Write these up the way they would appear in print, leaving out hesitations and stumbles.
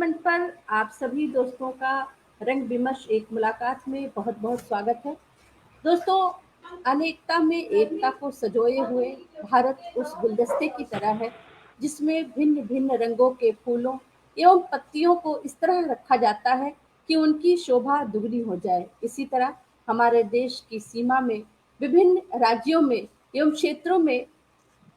मंच पर आप सभी दोस्तों का रंग विमर्श एक मुलाकात में बहुत बहुत स्वागत है। दोस्तों, अनेकता में एकता को संजोए हुए भारत उस गुलदस्ते की तरह है जिसमें भिन्न भिन्न रंगों के फूलों एवं पत्तियों को इस तरह रखा जाता है कि उनकी शोभा दुगनी हो जाए। इसी तरह हमारे देश की सीमा में विभिन्न राज्यों में एवं क्षेत्रों में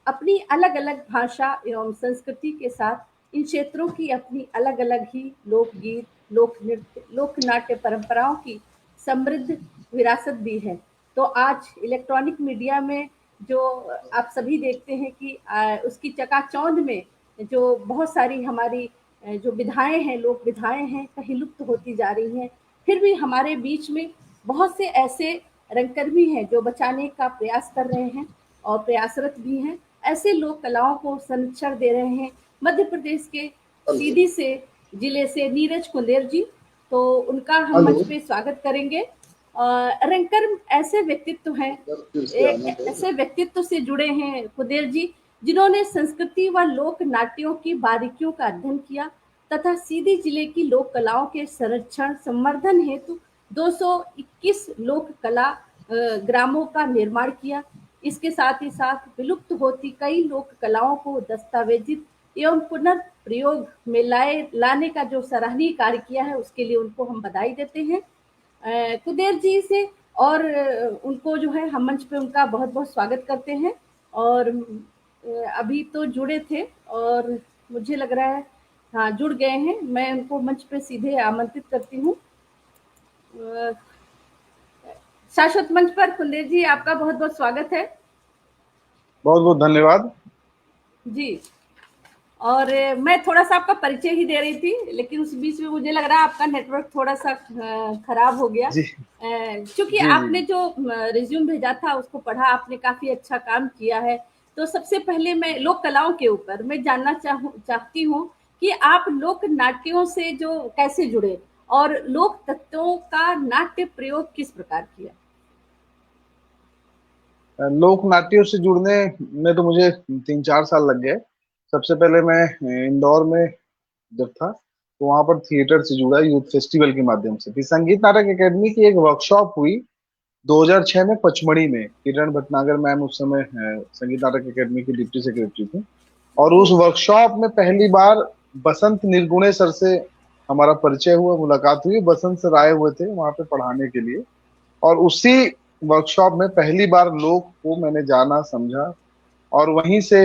अपनी अलग-अलग भाषा एवं संस्कृति के साथ इन क्षेत्रों की अपनी अलग-अलग ही लोकगीत, लोक नृत्य, लोक नाट्य परंपराओं की समृद्ध विरासत भी है। तो आज इलेक्ट्रॉनिक मीडिया में जो आप सभी देखते हैं कि उसकी चकाचौंध में जो बहुत सारी हमारी जो विधाएँ हैं, लोक विधाएँ हैं, कहीं लुप्त होती जा रही हैं। फिर भी हमारे बीच में बहुत से ऐसे रंगकर्मी हैं जो बचाने का प्रयास कर रहे हैं और प्रयासरत भी हैं। ऐसे लोक कलाओं को संरक्षण दे रहे हैं मध्य प्रदेश के सीधी से जिले से नीरज कुंदेर जी। तो उनका हम मंच पे स्वागत करेंगे। रंगकर्म ऐसे व्यक्तित्व हैं, ऐसे व्यक्तित्व से जुड़े हैं कुंदेर जी जिन्होंने संस्कृति व लोक नाट्यों की बारीकियों का अध्ययन किया तथा सीधी जिले की लोक कलाओं के संरक्षण संवर्धन हेतु 221 लोक कला ग्रामों का निर्माण किया। इसके साथ ही साथ विलुप्त होती कई लोक कलाओं को दस्तावेजित एवं पुनर्प्रयोग में लाने का जो सराहनीय कार्य किया है उसके लिए उनको हम बधाई देते हैं कुंदेर जी से। और उनको जो है हम मंच पे उनका बहुत बहुत स्वागत करते हैं। और अभी तो जुड़े थे और मुझे लग रहा है हाँ जुड़ गए हैं। मैं उनको मंच पे सीधे आमंत्रित करती हूँ। शाश्वत मंच पर कुंदेर जी आपका बहुत बहुत स्वागत है। बहुत बहुत धन्यवाद जी। और मैं थोड़ा-सा आपका परिचय ही दे रही थी, लेकिन उस बीच में मुझे लग रहा है आपका नेटवर्क थोड़ा-सा खराब हो गया। जी। चूँकि जी आपने जी जो रिज़्यूम भेजा था उसको पढ़ा, आपने काफ़ी अच्छा काम किया है। तो सबसे पहले मैं लोक कलाओं के ऊपर मैं जानना चाहती हूँ कि आप लोक नाट्यों से जो कैसे जुड़े और लोक तत्वों का नाट्य प्रयोग किस प्रकार किया? लोक नाट्यों से जुड़ने में तो मुझे 3-4 साल लग गए। सबसे पहले मैं इंदौर में जब था तो वहां पर थिएटर से जुड़ा यूथ फेस्टिवल के माध्यम से। फिर संगीत नाटक एकेडमी की एक वर्कशॉप हुई 2006 में पचमढ़ी में। किरण भटनागर मैम उस समय संगीत नाटक एकेडमी की डिप्टी सेक्रेटरी थी। और उस जी, वर्कशॉप में पहली बार बसंत निर्गुणे सर से हमारा परिचय हुआ, मुलाकात हुई। बसंत सर आए हुए थे वहां पे पढ़ाने के लिए। और उसी वर्कशॉप में पहली बार लोक को मैंने जाना, समझा। और वहीं से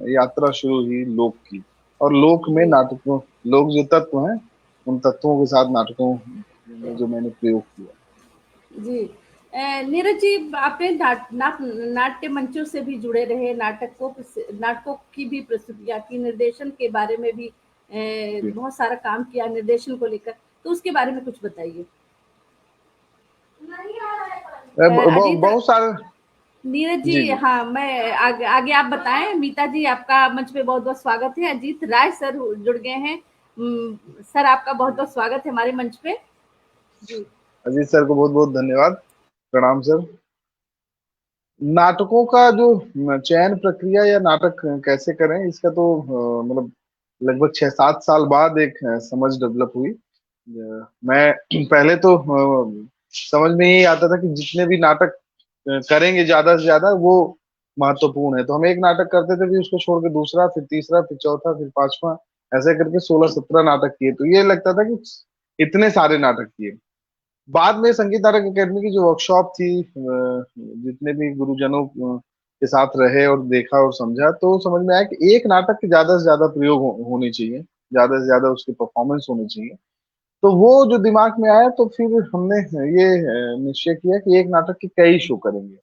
यात्रा शुरू हुई लोक की। और लोक में जी, नाटकों, लोक जो तत्व हैं उन तत्वों के साथ नाटकों में जो मैंने प्रयोग किया। जी। नीरज जी, आपने नाट्य मंचों से भी जुड़े रहे, नाटकों की भी प्रस्तुतियाँ की, निर्देशन के बारे में भी बहुत सारा काम किया निर्देशन को लेकर, तो उसके बारे में कुछ बताइए। अजीत, बहुत सारे। नीरज जी जी, जी। हाँ मैं आगे आप बताएं। मीता जी, आपका मंच पे बहुत बहुत स्वागत है। अजीत राय सर जुड़ गए हैं। सर आपका बहुत बहुत स्वागत है हमारे मंच पे। जी, अजीत सर को बहुत बहुत धन्यवाद। प्रणाम सर। नाटकों का जो चयन प्रक्रिया या नाटक कैसे करें, इसका तो मतलब लगभग 6-7 साल बाद एक समझ डेवलप हुई। मैं पहले तो समझ में यही आता था कि जितने भी नाटक करेंगे ज्यादा से ज्यादा वो महत्वपूर्ण है। तो हम एक नाटक करते थे, फिर उसको छोड़ के दूसरा, फिर तीसरा, फिर चौथा, फिर पांचवा, ऐसे करके 16-17 नाटक किए। तो ये लगता था कि इतने सारे नाटक किए। बाद में संगीत नाटक एकेडमी की जो वर्कशॉप थी, जितने भी गुरुजनों के साथ रहे और देखा और समझा, तो समझ में आया कि एक नाटक के ज्यादा से ज्यादा प्रयोग होने चाहिए, ज्यादा से ज्यादा उसकी परफॉर्मेंस होनी चाहिए। तो वो जो दिमाग में आया, तो फिर हमने ये निश्चय किया कि एक नाटक के कई शो करेंगे।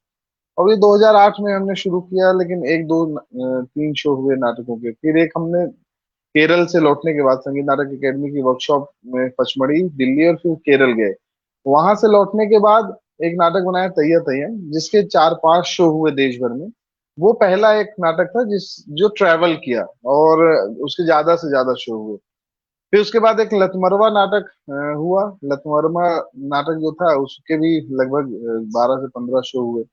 और ये 2008 में हमने शुरू किया, लेकिन एक दो 3 शो हुए नाटकों के। फिर एक हमने केरल से लौटने के बाद संगीत नाटक एकेडमी की वर्कशॉप में पचमढ़ी, दिल्ली और फिर केरल गए। वहां से लौटने के बाद एक नाटक बनाया तैया तैया, जिसके 4-5 शो हुए देश भर में। वो पहला एक नाटक था जो ट्रैवल किया, और उसके ज्यादा से ज्यादा शो हुए। फिर उसके बाद एक लतमरवा नाटक हुआ। लतमरवा नाटक जो था उसके भी लगभग 12 से 15 शो हुए।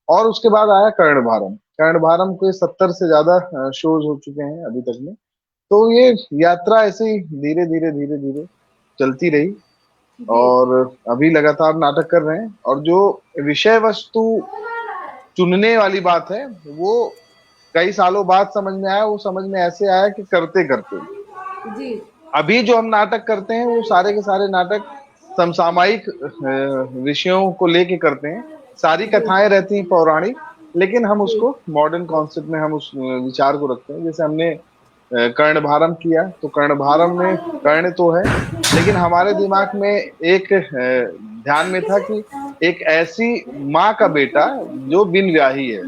और उसके बाद आया कर्णभारम। कर्णभारम के 70 से ज्यादा शोज हो चुके हैं अभी तक में। तो ये यात्रा ऐसे ही धीरे धीरे धीरे धीरे चलती रही, जी और अभी लगातार नाटक कर रहे हैं। और जो विषय वस्तु चुनने वाली बात है, वो कई सालों बाद समझ में आया। वो समझ में ऐसे आया कि करते करते जी अभी जो हम नाटक करते हैं वो सारे के सारे नाटक समसामयिक विषयों को लेके करते हैं। सारी जी कथाएं रहती हैं पौराणिक, लेकिन हम जी उसको मॉडर्न कॉन्सेप्ट में हम उस विचार को रखते हैं। जैसे हमने कर्णभारम किया, तो कर्णभारम में कर्ण तो है, लेकिन हमारे दिमाग में एक ध्यान में था कि एक ऐसी माँ का बेटा जो बिन ब्याही है।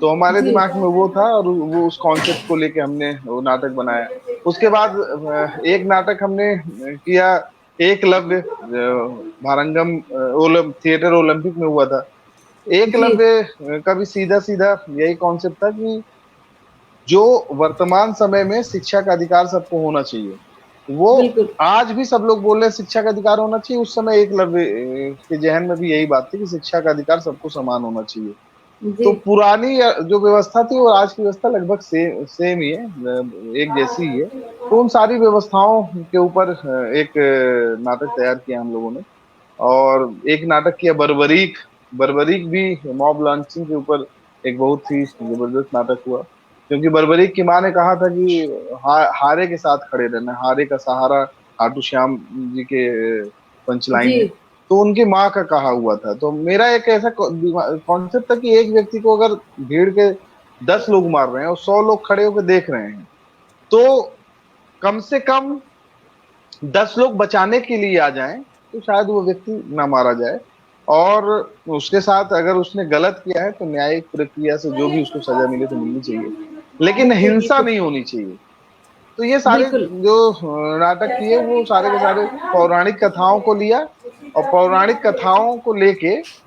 तो हमारे जी दिमाग में वो था, और वो उस कॉन्सेप्ट को लेके हमने वो नाटक बनाया। उसके बाद एक नाटक हमने किया, एकलव्य, भारंगम थिएटर ओलंपिक में हुआ था। जी एकलव्य का भी सीधा सीधा यही कॉन्सेप्ट था कि जो वर्तमान समय में शिक्षा का अधिकार सबको होना चाहिए, वो बिल्कुल आज भी सब लोग बोल रहे हैं शिक्षा का अधिकार होना चाहिए। उस समय एकलव्य के जहन में भी यही बात थी कि शिक्षा का अधिकार सबको समान होना चाहिए। जी तो पुरानी जो व्यवस्था थी और आज की व्यवस्था लगभग सेम ही है, एक जैसी ही है। तो उन सारी व्यवस्थाओं के ऊपर एक नाटक तैयार किया हम लोगों ने। और एक नाटक किया बर्बरीक। बर्बरीक भी मॉब लॉन्चिंग के ऊपर एक बहुत ही जबरदस्त नाटक हुआ, क्योंकि बर्बरीक की माँ ने कहा था कि हारे के साथ खड़े रहना, हारे का सहारा खाटू श्याम जी के पंचलाइन जी है। तो उनकी माँ का कहा हुआ था। तो मेरा एक ऐसा कॉन्सेप्ट था कि एक व्यक्ति को अगर भीड़ के 10 लोग मार रहे हैं और 100 लोग खड़े होकर देख रहे हैं, तो कम से कम 10 लोग बचाने के लिए आ जाएं, तो शायद वो व्यक्ति ना मारा जाए। और उसके साथ अगर उसने गलत किया है तो न्यायिक प्रक्रिया से जो भी उसको सजा मिले तो मिलनी चाहिए, लेकिन बिल्कुल हिंसा बिल्कुल नहीं होनी चाहिए। तो ये सारे बिल्कुल जो नाटक किए वो सारे के सारे पौराणिक कथाओं को लिया, और पौराणिक कथाओं को लेके जी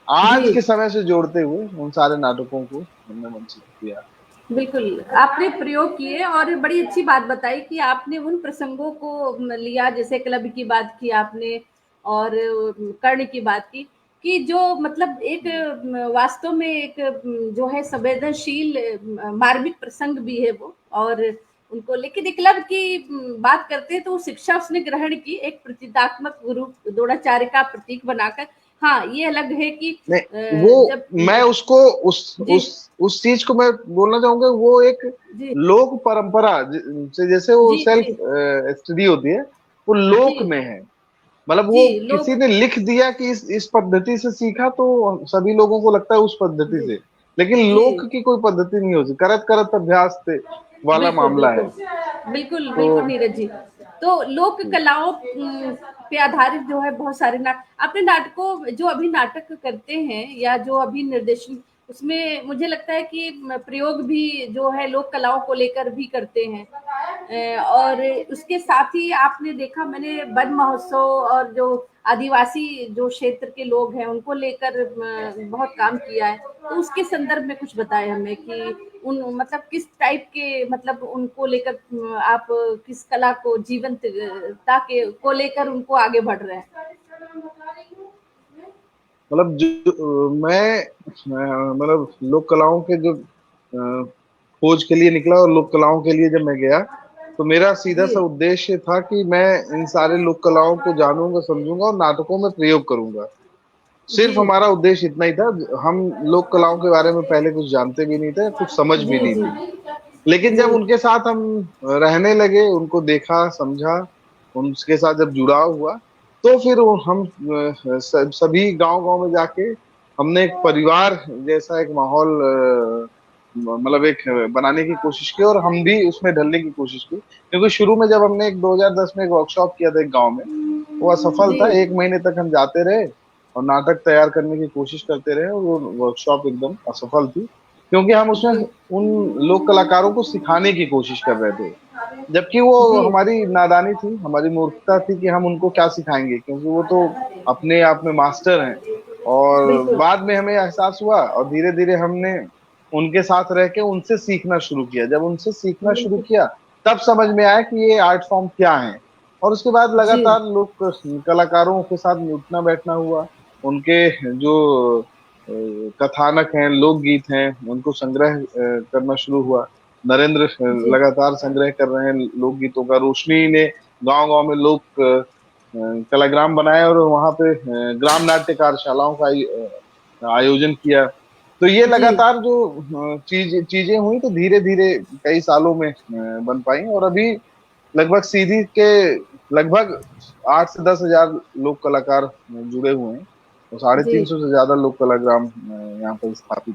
आज के समय से जोड़ते हुए उन सारे नाटकों को हमने मंचित किया। बिल्कुल, आपने प्रयोग किए और बड़ी अच्छी बात बताई कि आपने उन प्रसंगों को लिया, जैसे क्लब की बात की आपने और कर्ण की बात की, कि जो मतलब एक वास्तव में एक जो है संवेदनशील मार्मिक प्रसंग भी है वो, और उनको लेकिन एक क्लब की बात करते हैं तो शिक्षा उसने ग्रहण की एक प्रतीकात्मक रूप द्रोणाचार्य का प्रतीक बनाकर। हाँ, ये अलग है कि नहीं, वो जब मैं उसको उस जी, उस उस चीज को मैं बोलना चाहूंगा, वो एक जी, लोक परंपरा से, जैसे वो जी, सेल्फ जी, स्टडी होती है, वो जी, लोक में है। मतलब जी, वो लोग किसी ने लिख दिया कि इस पद्धति से सीखा, तो सभी लोगों को लगता है उस पद्धति जी, से। लेकिन जी, लोक की कोई पद्धति नहीं होती, करत करत अभ्यास से वाला बिल्कुल, मामला बिल्कुल, है। बिल्कुल, तो बिल्कुल नीरज जी। तो लोक कलाओं पे आधारित जो है बहुत सारे आपने नाटकों जो अभी नाटक करते हैं या जो अभी निर्देशन, उसमें मुझे लगता है कि प्रयोग भी जो है लोक कलाओं को लेकर भी करते हैं। और उसके साथ ही आपने देखा, मैंने वन महोत्सव और जो आदिवासी जो क्षेत्र के लोग हैं उनको लेकर बहुत काम किया है। तो उसके संदर्भ में कुछ बताएं हमें कि उन मतलब किस टाइप के मतलब उनको लेकर आप किस कला को जीवंतता के को लेकर उनको आगे बढ़ रहे हैं। मतलब जो मैं मतलब लोक कलाओं के जो खोज के लिए निकला, और लोक कलाओं के लिए जब मैं गया, तो मेरा सीधा जी सा उद्देश्य था कि मैं इन सारे लोक कलाओं को जानूंगा, समझूंगा और नाटकों में प्रयोग करूंगा। जी सिर्फ हमारा उद्देश्य इतना ही था। हम लोक कलाओं के बारे में पहले कुछ जानते भी नहीं थे, कुछ समझ जी भी नहीं जी थी। लेकिन जी जब उनके साथ हम रहने लगे, उनको देखा समझा, उनके साथ जब जुड़ाव हुआ, तो फिर हम सभी गांव गांव में जाके हमने एक परिवार जैसा एक माहौल मतलब एक बनाने की कोशिश की, और हम भी उसमें ढलने की कोशिश की। क्योंकि शुरू में जब हमने एक 2010 में एक वर्कशॉप किया था एक गांव में, वो असफल जी था। 1 महीने तक हम जाते रहे और नाटक तैयार करने की कोशिश करते रहे, और वो वर्कशॉप एकदम असफल थी, क्योंकि हम उसमें जी उन लोक कलाकारों को सिखाने की कोशिश कर रहे थे। जबकि वो जी हमारी नादानी थी, हमारी मूर्खता थी कि हम उनको क्या सिखाएंगे, क्योंकि वो तो अपने आप में मास्टर हैं। और बिल्कुल बाद में हमें एहसास हुआ, और धीरे धीरे हमने उनके साथ रह के उनसे सीखना शुरू किया। जब उनसे सीखना शुरू बिल्कुल किया, तब समझ में आया कि ये आर्ट फॉर्म क्या है। और उसके बाद जी लगातार लोग कलाकारों के साथ उठना बैठना हुआ। उनके जो कथानक हैं, लोकगीत हैं, उनको संग्रह करना शुरू हुआ। नरेंद्र जी लगातार संग्रह कर रहे हैं लोकगीतों का। रोशनी ने गांव गांव में लोक कलाग्राम बनाए और वहां पे ग्राम नाट्य कार्यशालाओं का आयोजन किया। तो ये जी लगातार जो चीजें हुई तो धीरे धीरे कई सालों में बन पाई, और अभी लगभग सीधी के लगभग 8 से 10 हजार लोक कलाकार जुड़े हुए हैं, और साढ़े जी तीन सौ से ज्यादा लोक कलाग्राम यहाँ पर स्थापित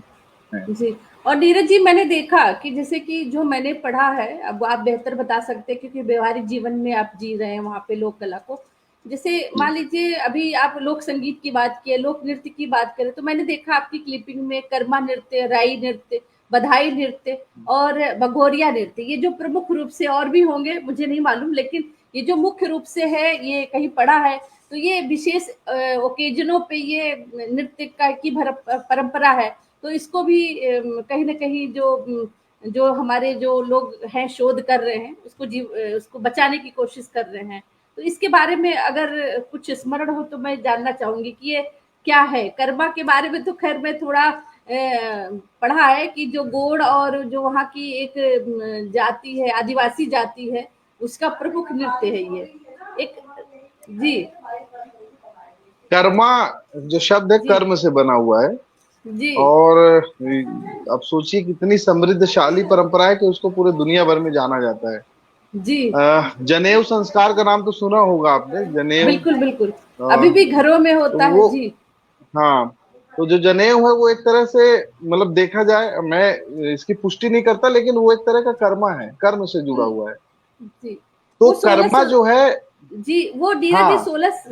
हैं। जी। और नीरज जी, मैंने देखा कि जैसे कि जो मैंने पढ़ा है, अब आप बेहतर बता सकते हैं क्योंकि व्यवहारिक जीवन में आप जी रहे हैं वहाँ पे लोक कला को। जैसे जी मान लीजिए अभी आप लोक संगीत की बात की है, लोक नृत्य की बात करें तो मैंने देखा आपकी क्लिपिंग में कर्मा नृत्य, राई नृत्य, बधाई नृत्य और भगोरिया नृत्य, ये जो प्रमुख रूप से, और भी होंगे मुझे नहीं मालूम, लेकिन ये जो मुख्य रूप से है ये कहीं पढ़ा है। तो ये विशेष ओकेजनों पे ये नृत्य का की परंपरा है। तो इसको भी कहीं न कहीं जो हमारे जो लोग हैं शोध कर रहे हैं उसको बचाने की कोशिश कर रहे हैं। तो इसके बारे में अगर कुछ स्मरण हो तो मैं जानना चाहूँगी कि ये क्या है? कर्मा के बारे में तो ख़ैर मैं थोड़ा पढ़ा है कि जो गोंड और जो वहाँ की एक जाति है, आदिवासी जाति है, उसका प्रमुख नृत्य है ये। एक जी, कर्मा जो शब्द है जी, कर्म से बना हुआ है, जी, और अब सोचिए कितनी समृद्धशाली परंपरा है कि उसको पूरे दुनिया भर में जाना जाता है। जी। जनेऊ संस्कार का नाम तो सुना होगा आपने, जनेऊ। बिल्कुल, बिल्कुल। अभी भी तो घरों में होता है। वो, जी, हाँ, तो जो जनेऊ है वो एक तरह से, मतलब देखा जाए, मैं इसकी पुष्टि नहीं करता, लेकिन वो एक तरह का कर्मा है, कर्म से जुड़ा हुआ है। जी। तो वो 16 कर्मा जो है, जी, वो नीरज जी हाँ,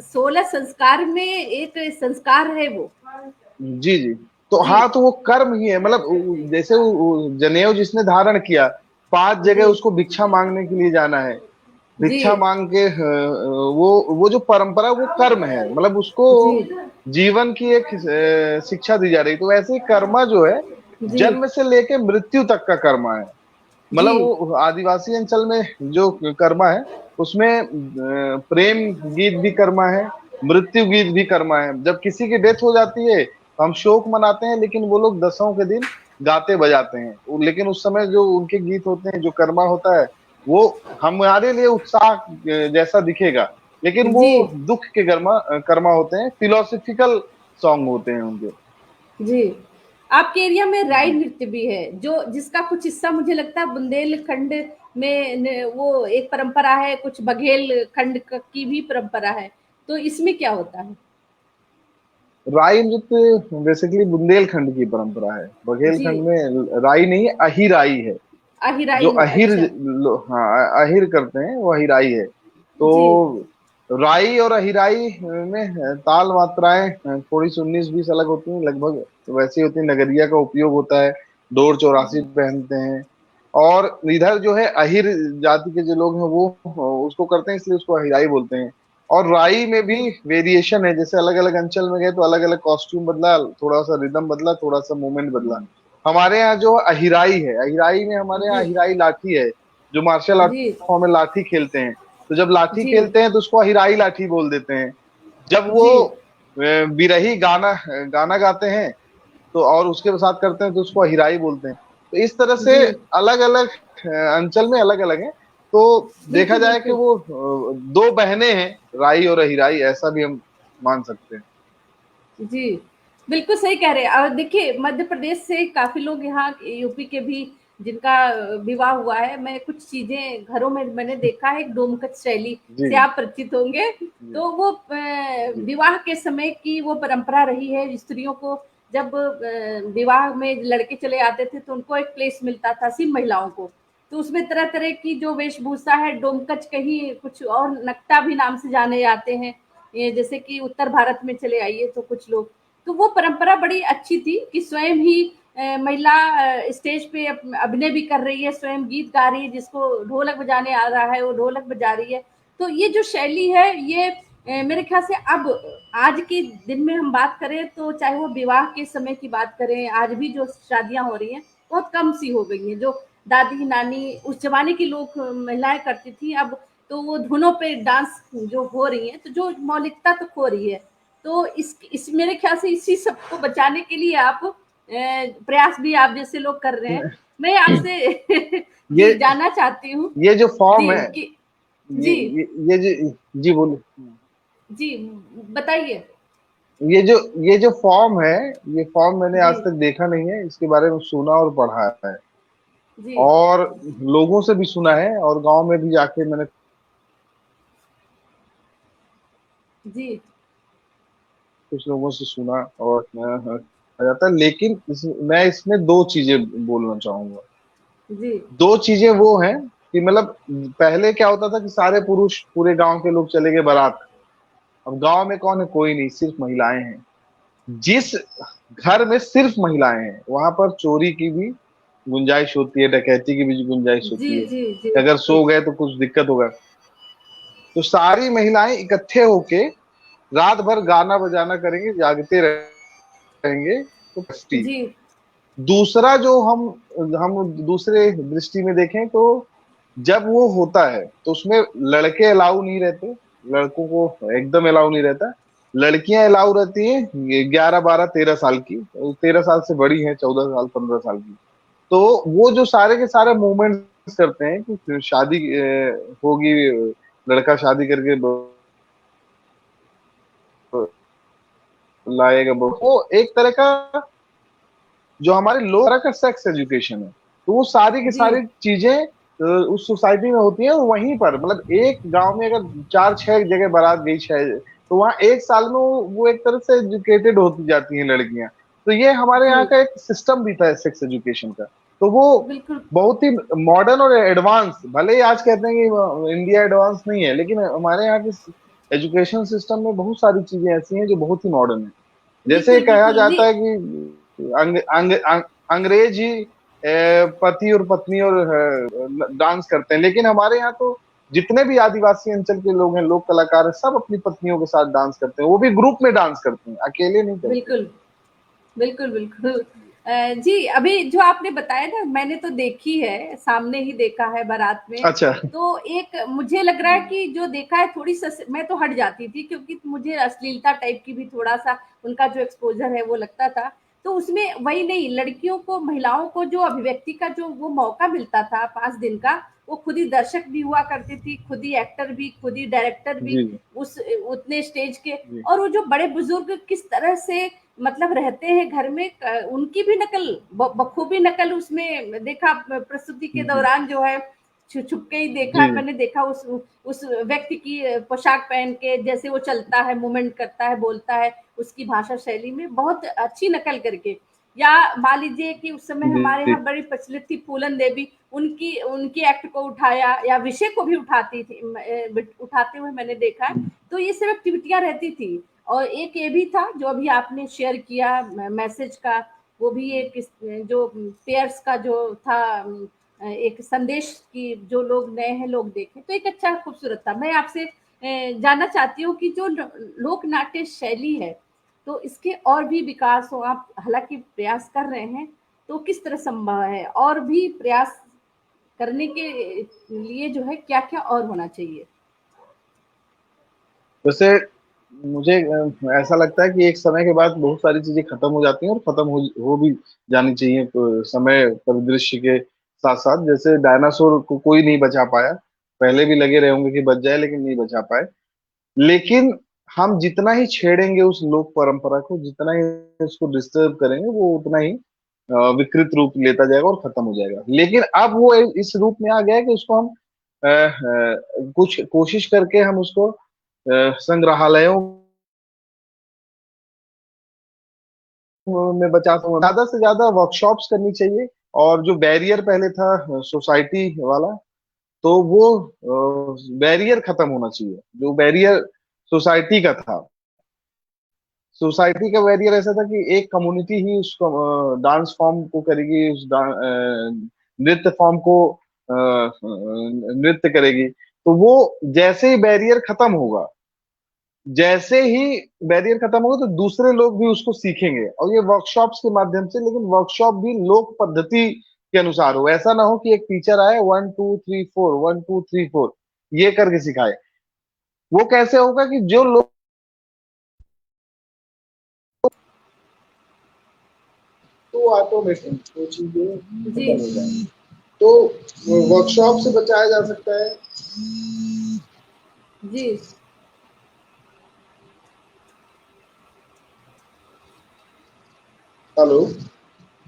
16 संस्कार में एक संस्कार है वो। जी जी, तो जी, हाँ, तो वो कर्म ही है। मतलब जैसे वो जनेऊ जिसने धारण किया, 5 जगह जी, उसको भिक्षा मांगने के लिए जाना है, जी, भिक्षा मांग के वो जो परंपरा, वो कर्म है, मतलब उसको जी, जीवन की एक शिक्षा दी जा रही। तो वैसे ही कर्मा जो है, जी, जन्म से लेके मृत्यु तक का कर्मा है। जी, मतलब वो आदिवासी अंचल में जो कर्मा है, उसमें प्रेम गीत भी कर्मा है, मृत्यु गीत भी कर्मा है। जब किसी की डेथ हो जाती है तो हम शोक मनाते हैं, लेकिन वो लोग दसों के दिन गाते बजाते हैं। लेकिन उस समय जो उनके गीत होते हैं, जो कर्मा होता है, वो हमारे लिए उत्साह जैसा दिखेगा, लेकिन वो जी, दुख के कर्मा कर्मा होते हैं, फिलोसफिकल सॉन्ग होते हैं उनके। जी। आपके एरिया में राई नृत्य भी है, जो जिसका कुछ हिस्सा मुझे लगता है बुंदेलखंड में वो एक परंपरा है, कुछ बघेल खंड की भी परंपरा है। तो इसमें क्या होता है? राई नृत्य बेसिकली बुंदेलखंड की परंपरा है। जी, बघेलखंड में राई नहीं है, अहिराई है। जो अहिराई में, अहिर अच्छा। हाँ, अहिर करते हैं वो अहिराई है। तो जी, राई और अहिराई में ताल मात्राएं थोड़ी सी 19-20 अलग होती हैं, लगभग वैसी होती है। नगरिया का उपयोग होता है, डोर चौरासी जी, पहनते हैं। और इधर जो है अहिर जाति के जो लोग हैं वो उसको करते हैं, इसलिए उसको अहिराई बोलते हैं। और राई में भी जी, वेरिएशन है, जैसे अलग अलग अंचल में गए तो अलग अलग कॉस्ट्यूम बदला, थोड़ा सा रिदम बदला, थोड़ा सा मूवमेंट बदला। हमारे यहाँ जो अहिराई है, अहिराई में हमारे यहाँ जी, अहिराई लाठी है, जो मार्शल आर्ट जी, फॉर्म में लाठी खेलते हैं। तो जब लाठी जी, खेलते हैं तो उसको अहिराई लाठी बोल देते हैं। जब वो जी, बिरही गाना गाना गाते हैं तो, और उसके साथ करते हैं तो उसको अहिराई बोलते हैं। तो इस तरह से जी, अलग अलग अंचल में अलग अलग है। तो देखा बिल्कुल, जाए कि बिल्कुल। वो दो बहनें हैं, राई और अहिराई, ऐसा भी हम मान सकते हैं। जी, बिल्कुल सही कह रहे हैं। और देखिए मध्य प्रदेश से काफ़ी लोग यहाँ यूपी के भी जिनका विवाह हुआ है, मैं कुछ चीज़ें घरों में मैंने देखा है, एक डोमकच शैली जी से आप परिचित होंगे। जी तो वो जी विवाह के समय की वो परंपरा रही है, स्त्रियों को जब विवाह में लड़के चले आते थे तो उनको एक प्लेस मिलता था, सिर्फ़ महिलाओं को। तो उसमें तरह-तरह की जो वेशभूषा है, डोमकच, कहीं कुछ और नकटा भी नाम से जाने जाते हैं। ये जैसे कि उत्तर भारत में चले आइए तो कुछ लोग, तो वो परंपरा बड़ी अच्छी थी कि स्वयं ही महिला स्टेज पे अभिनय भी कर रही है, स्वयं गीत गा रही है, जिसको ढोलक बजाने आ रहा है वो ढोलक बजा रही है। तो ये जो शैली है ये मेरे ख्याल से अब आज के दिन में हम बात करें तो चाहे वो विवाह के समय की बात करें, आज भी जो शादियां हो रही हैं बहुत कम सी हो गई हैं। जो दादी नानी उस जमाने की लोग महिलाएं करती थी, अब तो वो धुनों पे डांस जो हो रही है तो जो मौलिकता तो खो रही है। तो इस मेरे ख्याल से इसी सबको बचाने के लिए आप प्रयास भी आप जैसे लोग कर रहे हैं। मैं आपसे ये जी जानना चाहती हूँ ये जो फॉर्म जी है, कि ये जी ये, ये जो, जी बोलिए। जी बताइए। ये जो फॉर्म है, ये फॉर्म मैंने जी आज तक देखा नहीं है, इसके बारे में सुना और पढ़ा है, जी और लोगों से भी सुना है, और गांव में भी जाके मैंने जी कुछ लोगों से सुना और कहा जाता है। लेकिन मैं इसमें दो चीजें बोलना चाहूंगा। जी दो चीजें वो हैं कि मतलब पहले क्या होता था कि सारे पुरुष पूरे गांव के लोग चले गए बारात। अब गांव में कौन है? कोई नहीं, सिर्फ महिलाएं हैं। जिस घर में सिर्फ महिलाएं हैं वहां पर चोरी की भी गुंजाइश होती है, डकैती की भी गुंजाइश जी होती है जी जी कि अगर जी सो गए तो कुछ दिक्कत होगा। तो सारी महिलाएं इकट्ठे होके रात भर गाना बजाना करेंगे, जागते रहेंगे, तो बस्ती। जी दूसरा जो हम दूसरे दृष्टि में देखें तो जब वो होता है तो उसमें लड़के अलाउ नहीं रहते, लड़कों को एकदम अलाउ नहीं रहता। लड़कियां अलाउ रहती हैं 11 12 13 साल की, 13 साल से बड़ी हैं, 14 साल 15 साल की। तो वो जो सारे के सारे मूवमेंट्स करते हैं कि शादी होगी, लड़का शादी करके लाएगा, वो एक तरह का जो हमारे लोक तरह का सेक्स एजुकेशन है। तो वो सारी की जी सारी चीजें उस सोसाइटी में होती है, और वहीं पर मतलब एक गांव में अगर 4 6 जगह बारात गई, 6, तो वहां एक साल में वो एक तरह से एजुकेटेड होती जाती हैं लड़कियां। तो ये हमारे जी यहाँ का एक सिस्टम भी था सेक्स एजुकेशन का। तो वो बिल्कुल बहुत ही मॉडर्न और एडवांस, भले ही आज कहते हैं कि इंडिया एडवांस नहीं है, लेकिन हमारे यहाँ के एजुकेशन सिस्टम में बहुत सारी चीजें ऐसी हैं जो बहुत ही मॉडर्न है। जैसे बिल्कुल कहा बिल्कुल जाता नहीं है कि अंग्रेज ही पति और पत्नी और डांस करते हैं, लेकिन हमारे यहाँ तो जितने भी आदिवासी अंचल के लोग हैं, लोक कलाकार हैं, सब अपनी पत्नियों के साथ डांस करते हैं, वो भी ग्रुप में डांस करते हैं, अकेले नहीं करते। बिल्कुल बिल्कुल, बिल्कुल। जी, अभी जो आपने बताया ना मैंने तो देखी है, सामने ही देखा है बारात में। अच्छा। तो एक मुझे लग रहा है कि जो देखा है थोड़ी मैं तो हट जाती थी क्योंकि मुझे अश्लीलता टाइप की भी थोड़ा-सा उनका जो एक्सपोज़र है वो लगता था। तो उसमें वही नहीं लड़कियों को, महिलाओं को जो अभिव्यक्ति का जो वो मौका मिलता था 5 दिन का, वो खुद ही दर्शक भी हुआ करती थी, खुद ही एक्टर भी, खुद ही डायरेक्टर भी जी उस उतने स्टेज के। जी और वो जो बड़े बुजुर्ग किस तरह से मतलब रहते हैं घर में उनकी भी नकल बखूबी नकल उसमें देखा प्रस्तुति के जी दौरान जो है छुप के ही देखा जी मैंने देखा उस व्यक्ति की पोशाक पहन के जैसे वो चलता है मूवमेंट करता है बोलता है उसकी भाषा शैली में बहुत अच्छी नकल करके। या मान लीजिए कि उस समय हमारे जी यहाँ बड़ी प्रचलित थी फूलन देवी उनकी उनकी एक्ट को उठाया या विषय को भी उठाती थी उठाते हुए मैंने देखा है। तो ये सब एक्टिविटियां रहती थी। और एक ये भी था जो अभी आपने शेयर किया मैसेज का वो भी एक जो पेयर्स का जो था एक संदेश की जो लोग नए हैं लोग देखें तो एक अच्छा खूबसूरत था। मैं आपसे जानना चाहती हूँ कि जो लोक नाट्य शैली है तो इसके और भी विकास हो आप हालांकि प्रयास कर रहे हैं तो किस तरह संभव है और भी प्रयास करने के लिए जो है क्या क्या और होना चाहिए। वैसे मुझे ऐसा लगता है कि एक समय के बाद बहुत सारी चीजें खत्म हो जाती हैं, और खत्म हो भी जानी चाहिए समय परिदृश्य के साथ साथ। जैसे डायनासोर को कोई नहीं बचा पाया, पहले भी लगे रहे होंगे कि बच जाए, लेकिन नहीं बचा पाए। लेकिन हम जितना ही छेड़ेंगे उस लोक परंपरा को, जितना ही उसको डिस्टर्ब करेंगे, वो उतना ही विकृत रूप लेता जाएगा और खत्म हो जाएगा। लेकिन अब वो इस रूप में आ गया है कि उसको हम कुछ कोशिश करके हम उसको संग्रहालयों में बचा सकते हैं। ज्यादा से ज्यादा वर्कशॉप्स करनी चाहिए, और जो बैरियर पहले था सोसाइटी वाला, तो वो बैरियर खत्म होना चाहिए। जो बैरियर सोसाइटी का था, सोसाइटी का बैरियर ऐसा था कि एक कम्युनिटी ही उस डांस फॉर्म को करेगी, उस नृत्य फॉर्म को नृत्य करेगी। तो वो जैसे ही बैरियर खत्म होगा, जैसे ही बैरियर खत्म होगा, तो दूसरे लोग भी उसको सीखेंगे, और ये वर्कशॉप्स के माध्यम से। लेकिन वर्कशॉप भी लोक पद्धति के अनुसार हो, ऐसा ना हो कि एक टीचर आए 1 2 3 4 1 2 3 4 ये करके सिखाए। वो कैसे होगा कि जो लोग तो ऑटोमेशन, वो चीजें जी खत्म हो जाए, तो वर्कशॉप से बचाया जा सकता है। जी हेलो,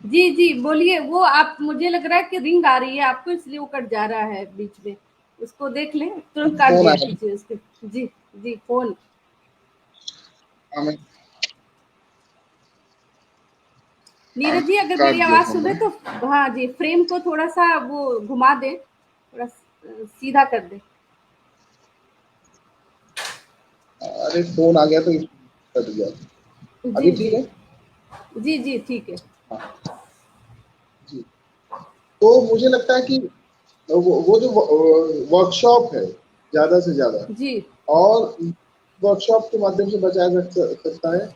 जी जी बोलिए। वो आप, मुझे लग रहा है कि रिंग आ रही है आपको, इसलिए वो कट जा रहा है बीच में। उसको देख लें, तुरंत काट फोन दिया आया। कीजिए उसके। जी जी फोन। हाँ, मैं नीरज जी, अगर काट मेरी दिया आवाज फोन सुने मैंने। तो हाँ जी, फ्रेम को थोड़ा सा वो घुमा दें, थोड़ा सीधा कर दें। अरे फोन आ गया तो कट गया। जी अभी ठीक जी है। जी जी ठीक है। हाँ जी। तो मुझे लगता है कि वो जो वर्कशॉप है ज्यादा से ज्यादा, जी और वर्कशॉप के माध्यम से बचाया जा सकता है।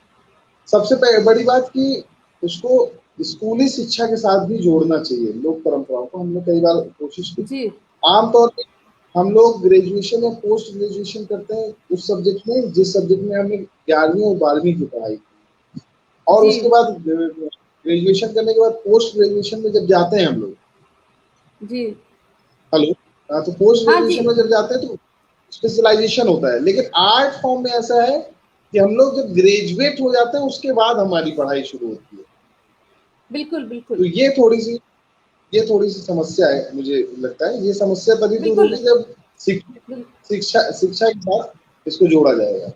सबसे बड़ी बात कि उसको स्कूली शिक्षा के साथ भी जोड़ना चाहिए, लोक परंपराओं को। हमने कई बार कोशिश की। जी आमतौर पे हम लोग ग्रेजुएशन या पोस्ट ग्रेजुएशन करते हैं उस सब्जेक्ट में जिस सब्जेक्ट में हमने 11वीं और 12वीं की पढ़ाई की, और जी उसके बाद ग्रेजुएशन करने के बाद पोस्ट ग्रेजुएशन में जब जाते हैं हम लोग, जी हेलो, हाँ, तो पोस्ट हाँ जी ग्रेजुएशन में जब जाते हैं तो स्पेशलाइजेशन होता है। लेकिन आर्ट फॉर्म में ऐसा है कि हम लोग जब ग्रेजुएट हो जाते हैं उसके बाद हमारी पढ़ाई शुरू होती है। बिल्कुल बिल्कुल तो ये थोड़ी सी समस्या है, मुझे लगता है ये समस्या तभी दूर बिल्कुल होगी जब बिल- शिक्षा के साथ इसको जोड़ा जाएगा।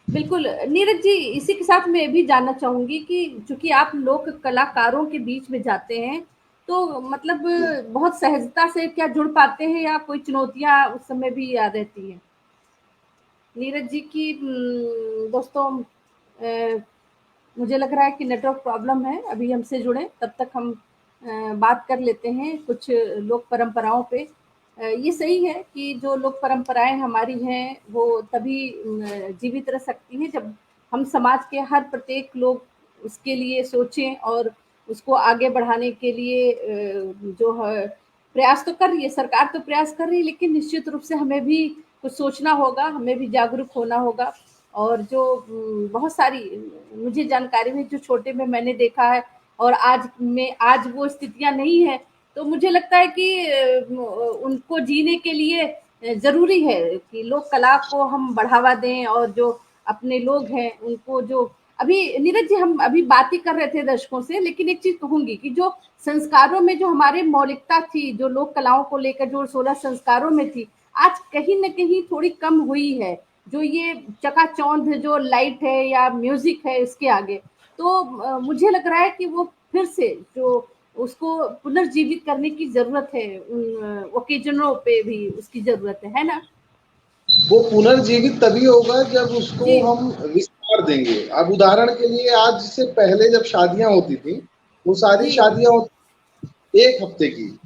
बिल्कुल नीरज जी, इसी के साथ मैं ये भी जानना चाहूंगी कि चूंकि आप लोक कलाकारों के बीच में जाते हैं, तो मतलब जी। बहुत सहजता से क्या जुड़ पाते हैं, या कोई चुनौतियां उस समय भी याद रहती हैं नीरज जी की? दोस्तों, मुझे लग रहा है कि नेटवर्क प्रॉब्लम है। अभी हमसे जुड़े तब तक हम बात कर लेते हैं कुछ लोक परंपराओं पे। ये सही है कि जो लोक परंपराएं हमारी हैं वो तभी जीवित रह सकती हैं जब हम समाज के हर प्रत्येक लोग उसके लिए सोचें और उसको आगे बढ़ाने के लिए जो है प्रयास तो कर रही है सरकार, तो प्रयास कर रही है, लेकिन निश्चित रूप से हमें भी कुछ सोचना होगा, हमें भी जागरूक होना होगा। और जो बहुत सारी मुझे जानकारी में, जो छोटे में मैंने देखा है, और आज वो स्थितियां नहीं है, तो मुझे लगता है कि उनको जीने के लिए जरूरी है कि लोक कला को हम बढ़ावा दें, और जो अपने लोग हैं उनको जो अभी नीरज जी हम अभी बात ही कर रहे थे दर्शकों से, लेकिन एक चीज कहूंगी कि जो संस्कारों में जो हमारे मौलिकता थी, जो लोक कलाओं को लेकर जो 16 संस्कारों में थी, आज कहीं न कहीं थोड़ी कम हुई है। जो ये चकाचौंध जो लाइट है या म्यूजिक है इसके आगे, तो मुझे लग रहा है कि वो फिर से जो उसको पुनर्जीवित करने की जरूरत है, उन ओकेजनों पे भी उसकी जरूरत है ना? वो पुनर्जीवित तभी होगा जब उसको जी हम विस्तार देंगे। अब उदाहरण के लिए आज से पहले जब शादियां होती थी, वो सारी जी शादियां एक हफ्ते की, जी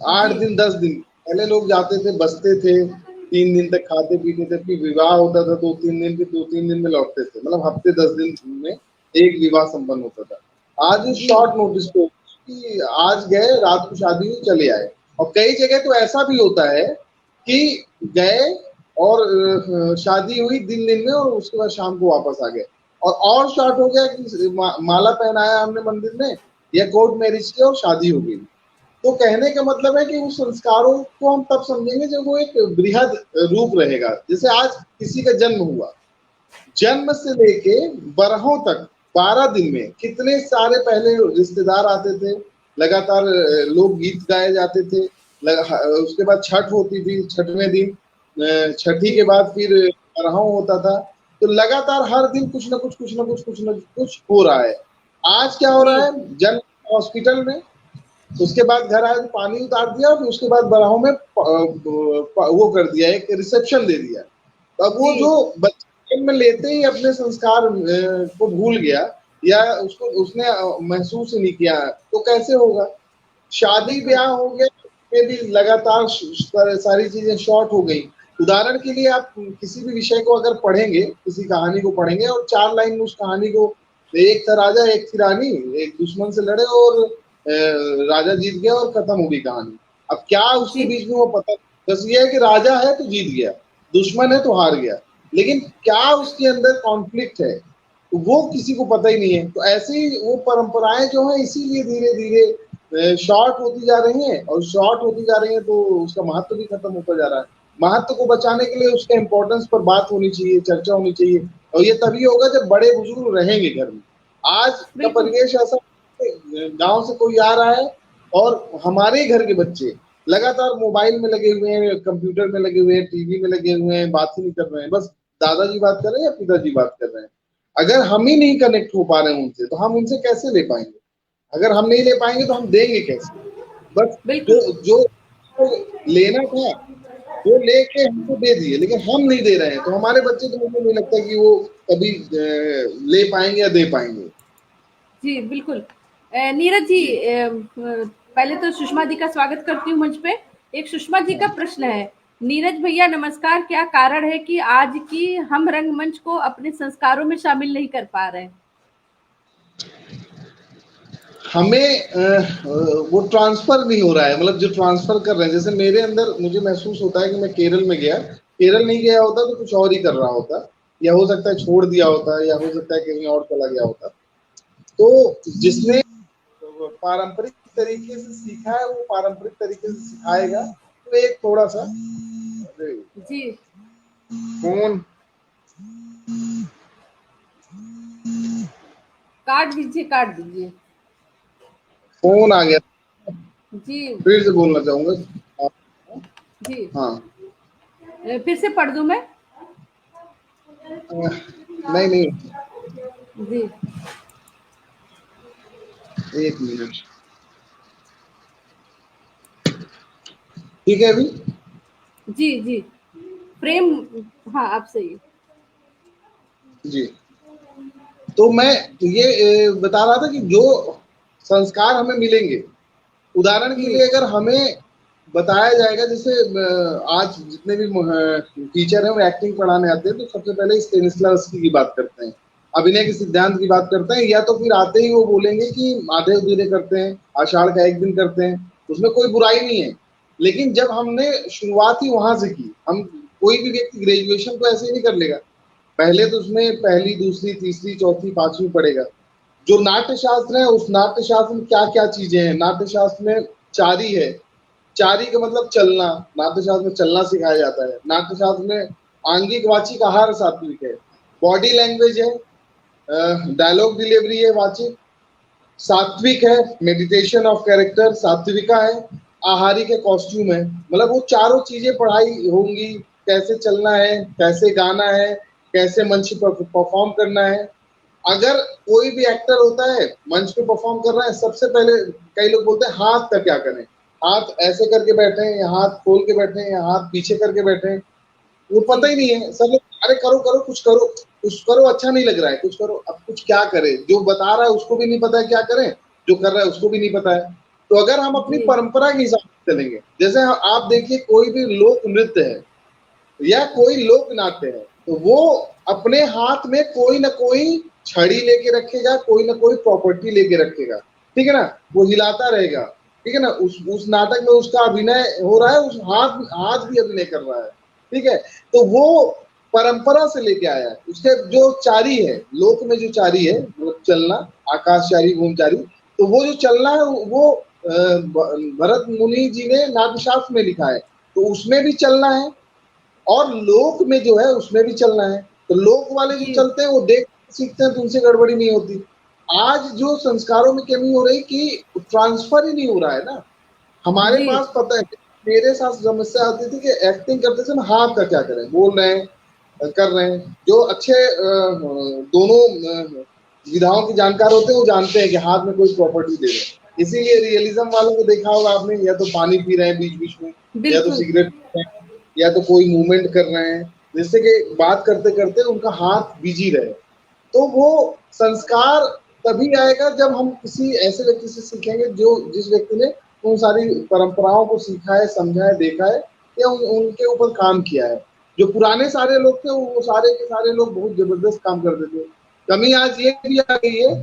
8 दिन 10 दिन। पहले लोग जाते थे, बसते थे, 3 दिन तक खाते पीते थे, फिर विवाह होता था 2-3 दिन, फिर 2-3 दिन में लौटते थे। मतलब हफ्ते 10 दिन में एक विवाह संपन्न होता था। आज जी शॉर्ट नोटिस पे कि आज गए, रात को शादी हुई, चले आए। और कई जगह तो ऐसा भी होता है कि गए और शादी हुई दिन दिन में, और उसके बाद शाम को वापस आ गए। और शॉर्ट हो गया कि माला पहनाया हमने मंदिर में, या कोर्ट मैरिज किया और शादी हो गई। तो कहने का मतलब है कि उस संस्कारों को हम तब समझेंगे जब वो एक बृहद रूप रहेगा। जैसे आज किसी का जन्म हुआ, जन्म से लेके बरहों तक 12 दिन में कितने सारे पहले रिश्तेदार आते थे, लगातार लोग गीत गाए जाते थे। उसके बाद छठ होती थी, छठवें दिन, छठी के जी बाद फिर बरहों होता था। तो लगातार हर दिन कुछ हो रहा है। आज क्या हो जी रहा है? जन्म हॉस्पिटल में, उसके बाद घर आए तो पानी उतार दिया, फिर उसके बाद बराहों में वो कर दिया, एक रिसेप्शन दे दिया। तो अब वो जी जो बच्चे में लेते ही अपने संस्कार को भूल गया, या उसको उसने महसूस ही नहीं किया, तो कैसे होगा? शादी बिल्कुल ब्याह हो गया, उसमें भी लगातार सारी चीजें शॉर्ट हो गई। उदाहरण के लिए आप किसी भी विषय को अगर पढ़ेंगे, किसी कहानी को पढ़ेंगे, और 4 लाइन में उस कहानी को, एक था राजा एक थी रानी, एक दुश्मन से लड़े और राजा जीत गया और खत्म हो गई कहानी। अब क्या उसके जी बीच में वो पता, बस ये है कि राजा है तो जीत गया, दुश्मन है तो हार गया। लेकिन क्या उसके अंदर कॉन्फ्लिक्ट है? तो वो किसी को पता ही नहीं है। तो ऐसे ही वो परंपराएं जो है इसीलिए धीरे धीरे शॉर्ट होती जा रही हैं, और शॉर्ट होती जा रही है तो उसका महत्व भी खत्म होता जा रहा है। महत्व को बचाने के लिए उसके इम्पोर्टेंस पर बात होनी चाहिए, चर्चा होनी चाहिए, और ये तभी होगा जब बड़े बुजुर्ग रहेंगे घर में। आज का बिल्कुल। परिवेश ऐसा, गांव से कोई आ रहा है और हमारे घर के बच्चे लगातार मोबाइल में लगे हुए हैं, कंप्यूटर में लगे हुए हैं, टीवी में लगे हुए हैं, बात ही नहीं कर रहे हैं, बस दादाजी बात कर रहे हैं या पिताजी बात कर रहे हैं। अगर हम ही नहीं कनेक्ट हो पा रहे हैं उनसे, तो हम उनसे कैसे ले पाएंगे? अगर हम नहीं ले पाएंगे तो हम देंगे कैसे? बस जो बिल्कुल। जो लेना था वो लेके हमको दे दिए, लेकिन हम नहीं दे रहे हैं, तो हमारे बच्चे, तो मुझे नहीं लगता कि वो कभी ले पाएंगे या दे पाएंगे। जी, बिल्कुल। नीरज जी, जी। पहले तो सुषमा जी का स्वागत करती हूँ मंच पे। एक सुषमा जी का प्रश्न है, नीरज भैया नमस्कार, क्या कारण है कि आज की हम रंगमंच को अपने संस्कारों में शामिल नहीं कर पा रहे हैं? हमें वो ट्रांसफर नहीं हो रहा है, मतलब जो ट्रांसफर कर रहे हैं, जैसे मेरे अंदर मुझे महसूस होता है कि मैं केरल में गया, केरल नहीं गया होता तो कुछ और ही कर रहा होता, या हो सकता है छोड़ दिया होता, या हो सकता है कहीं और चला गया होता। तो जिसने पारंपरिक तरीके से सीखा है वो पारंपरिक तरीके से सिखाएगा। तो एक थोड़ा सा जी। फोन काट दीजिए, काट दीजिए। फोन आ गया, जी। फिर से बोलना चाहूंगा। जी। हाँ। फिर से पढ़ दूं मैं? नहीं नहीं, जी। एक मिनट, ठीक है अभी? जी। जी। फ्रेम। हाँ, आप सही। जी। तो मैं ये बता रहा था कि जो संस्कार हमें मिलेंगे, उदाहरण के जी। लिए अगर हमें बताया जाएगा, जैसे आज जितने भी टीचर हैं वो एक्टिंग पढ़ाने आते हैं, तो सबसे पहले स्टेनिस्लावस्की की बात करते हैं, अभिनय के सिद्धांत की बात करते हैं, या तो फिर आते ही वो बोलेंगे कि आधे अधूरे करते हैं, आषाढ़ का एक दिन करते हैं, उसमें कोई बुराई नहीं है। लेकिन जब हमने शुरुआत ही वहां से की, हम कोई भी व्यक्ति ग्रेजुएशन तो ऐसे ही नहीं कर लेगा, पहले तो उसमें पहली दूसरी तीसरी चौथी पांचवी पढ़ेगा। जो नाट्य शास्त्र है, उस नाट्य शास्त्र में क्या क्या चीजें हैं, नाट्य शास्त्र में चारी है, चारी का मतलब चलना, नाट्य शास्त्र में चलना सिखाया जाता है। नाट्य शास्त्र में आंगिक वाचिक आहार सात्विक है, बॉडी लैंग्वेज है, डायलॉग डिलीवरी है वाचिक, सात्विक है मेडिटेशन ऑफ कैरेक्टर, सात्विका है, आहारिक है कॉस्ट्यूम है। मतलब वो चारों चीजें पढ़ाई होंगी, कैसे चलना है, कैसे गाना है, कैसे मंच पर परफॉर्म करना है। अगर कोई भी एक्टर होता है मंच पे परफॉर्म कर रहा है, सबसे पहले कई लोग बोलते हैं हाथ का क्या करें, हाथ ऐसे करके बैठे हैं या हाथ खोल के बैठे हैं या हाथ पीछे करके बैठे हैं, वो जी। पता ही नहीं है। सब लोग अरे करो करो कुछ करो, कुछ करो, अच्छा नहीं लग रहा है कुछ करो, अब कुछ क्या करें, जो बता रहा है उसको भी नहीं पता है क्या करें, जो कर रहा है उसको भी नहीं पता है। तो अगर हम अपनी जी। परंपरा के हिसाब से चलेंगे, जैसे आप देखिए कोई भी लोक नृत्य है या कोई लोक नाट्य है, तो वो अपने हाथ में कोई ना कोई छड़ी लेके रखेगा, कोई ना कोई प्रॉपर्टी लेके रखेगा, ठीक है ना, वो हिलाता रहेगा, ठीक है ना, उस नाटक में उसका अभिनय हो रहा है, उस हाथ हाथ भी अभिनय कर रहा है, ठीक है। तो वो परंपरा से लेके आया है। उसके जो चारी है, लोक में जो चारी है वो चलना, आकाशचारी भूमचारी, तो वो जो चलना है वो भरत मुनि जी ने नाट्यशास्त्र में लिखा है, तो उसमें भी चलना है, और लोक में जो है उसमें भी चलना है। तो लोक वाले जो जी। चलते हैं वो देख सीखते हैं, तो उनसे गड़बड़ी नहीं होती। आज जो संस्कारों में कमी हो रही कि ट्रांसफर ही नहीं हो रहा है ना। हमारे जी। पास पता है, मेरे साथ समस्या आती थी कि एक्टिंग करते समय हाथ का क्या करें, बोल रहे हैं कर रहे हैं, जो अच्छे दोनों विधाओं के जानकार होते हैं वो जानते हैं कि हाथ में कोई प्रॉपर्टी दे रहे हैं। इसीलिए रियलिज्म वालों को देखा होगा आपने, या तो पानी पी रहे हैं बीच बीच में, या तो बिल्कुल। सिगरेट पी रहे हैं, या तो कोई मूवमेंट कर रहे हैं, जिससे कि बात करते करते उनका हाथ बिजी रहे। तो वो संस्कार तभी आएगा जब हम किसी ऐसे व्यक्ति से सीखेंगे जो जिस व्यक्ति ने उन सारी परंपराओं को सीखा है, समझा है, देखा है, या उनके ऊपर काम किया है। जो पुराने सारे लोग थे वो सारे के सारे लोग बहुत जबरदस्त काम करते थे। कमी आज ये भी आ गई है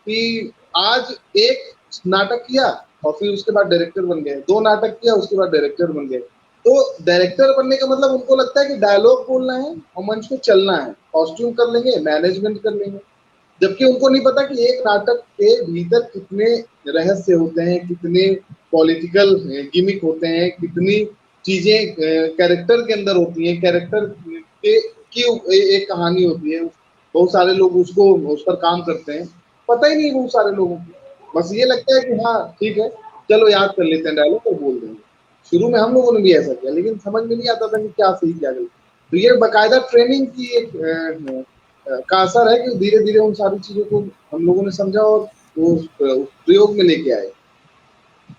कि आज एक नाटक किया और फिर उसके बाद डायरेक्टर बन गए, दो नाटक किया उसके बाद डायरेक्टर बन गए। तो डायरेक्टर बनने का मतलब उनको लगता है कि डायलॉग बोलना है और मंच पे चलना है, कॉस्ट्यूम कर लेंगे, मैनेजमेंट कर लेंगे। जबकि उनको नहीं पता कि एक नाटक के भीतर कितने रहस्य होते हैं, कितने पॉलिटिकल गिमिक होते हैं, कितनी चीजें कैरेक्टर के अंदर होती हैं, कैरेक्टर के की एक कहानी होती है। बहुत सारे लोग उसको उस पर काम करते हैं, पता ही नहीं बहुत सारे लोगों को, बस ये लगता है कि हाँ ठीक है चलो याद कर लेते हैं डायलॉग और बोल देंगे। शुरू में हम लोगों ने भी ऐसा किया, लेकिन समझ में नहीं आता था कि क्या सही क्या गलत। तो ये बाकायदा ट्रेनिंग की एक का असर है कि धीरे धीरे उन सारी चीजों को हम लोगों ने समझा और वो प्रयोग में लेके आए।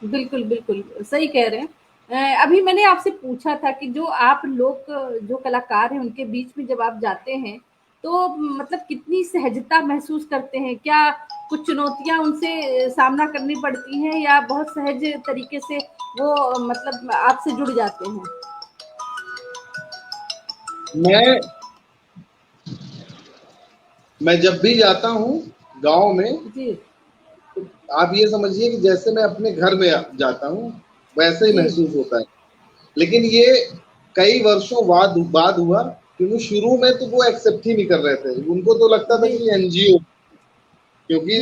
बिल्कुल, बिल्कुल, सही कह रहे हैं। अभी मैंने आपसे पूछा था कि जो आप लोग जो कलाकार हैं उनके बीच में जब आप जाते हैं, तो मतलब कितनी सहजता महसूस करते हैं? क्या कुछ चुनौतियाँ उनसे सामना करनी पड़ती हैं या बहुत सहज तरीके से वो मतलब आपसे जुड़ जाते हैं? मैं जब भी जाता हूँ गाँव में, जी, आप ये समझिए कि जैसे मैं अपने घर में जाता हूँ वैसे ही जी, महसूस होता है। लेकिन ये कई वर्षों बाद हुआ, क्योंकि शुरू में तो वो एक्सेप्ट ही नहीं कर रहे थे। उनको तो लगता था जी, कि एनजीओ, क्योंकि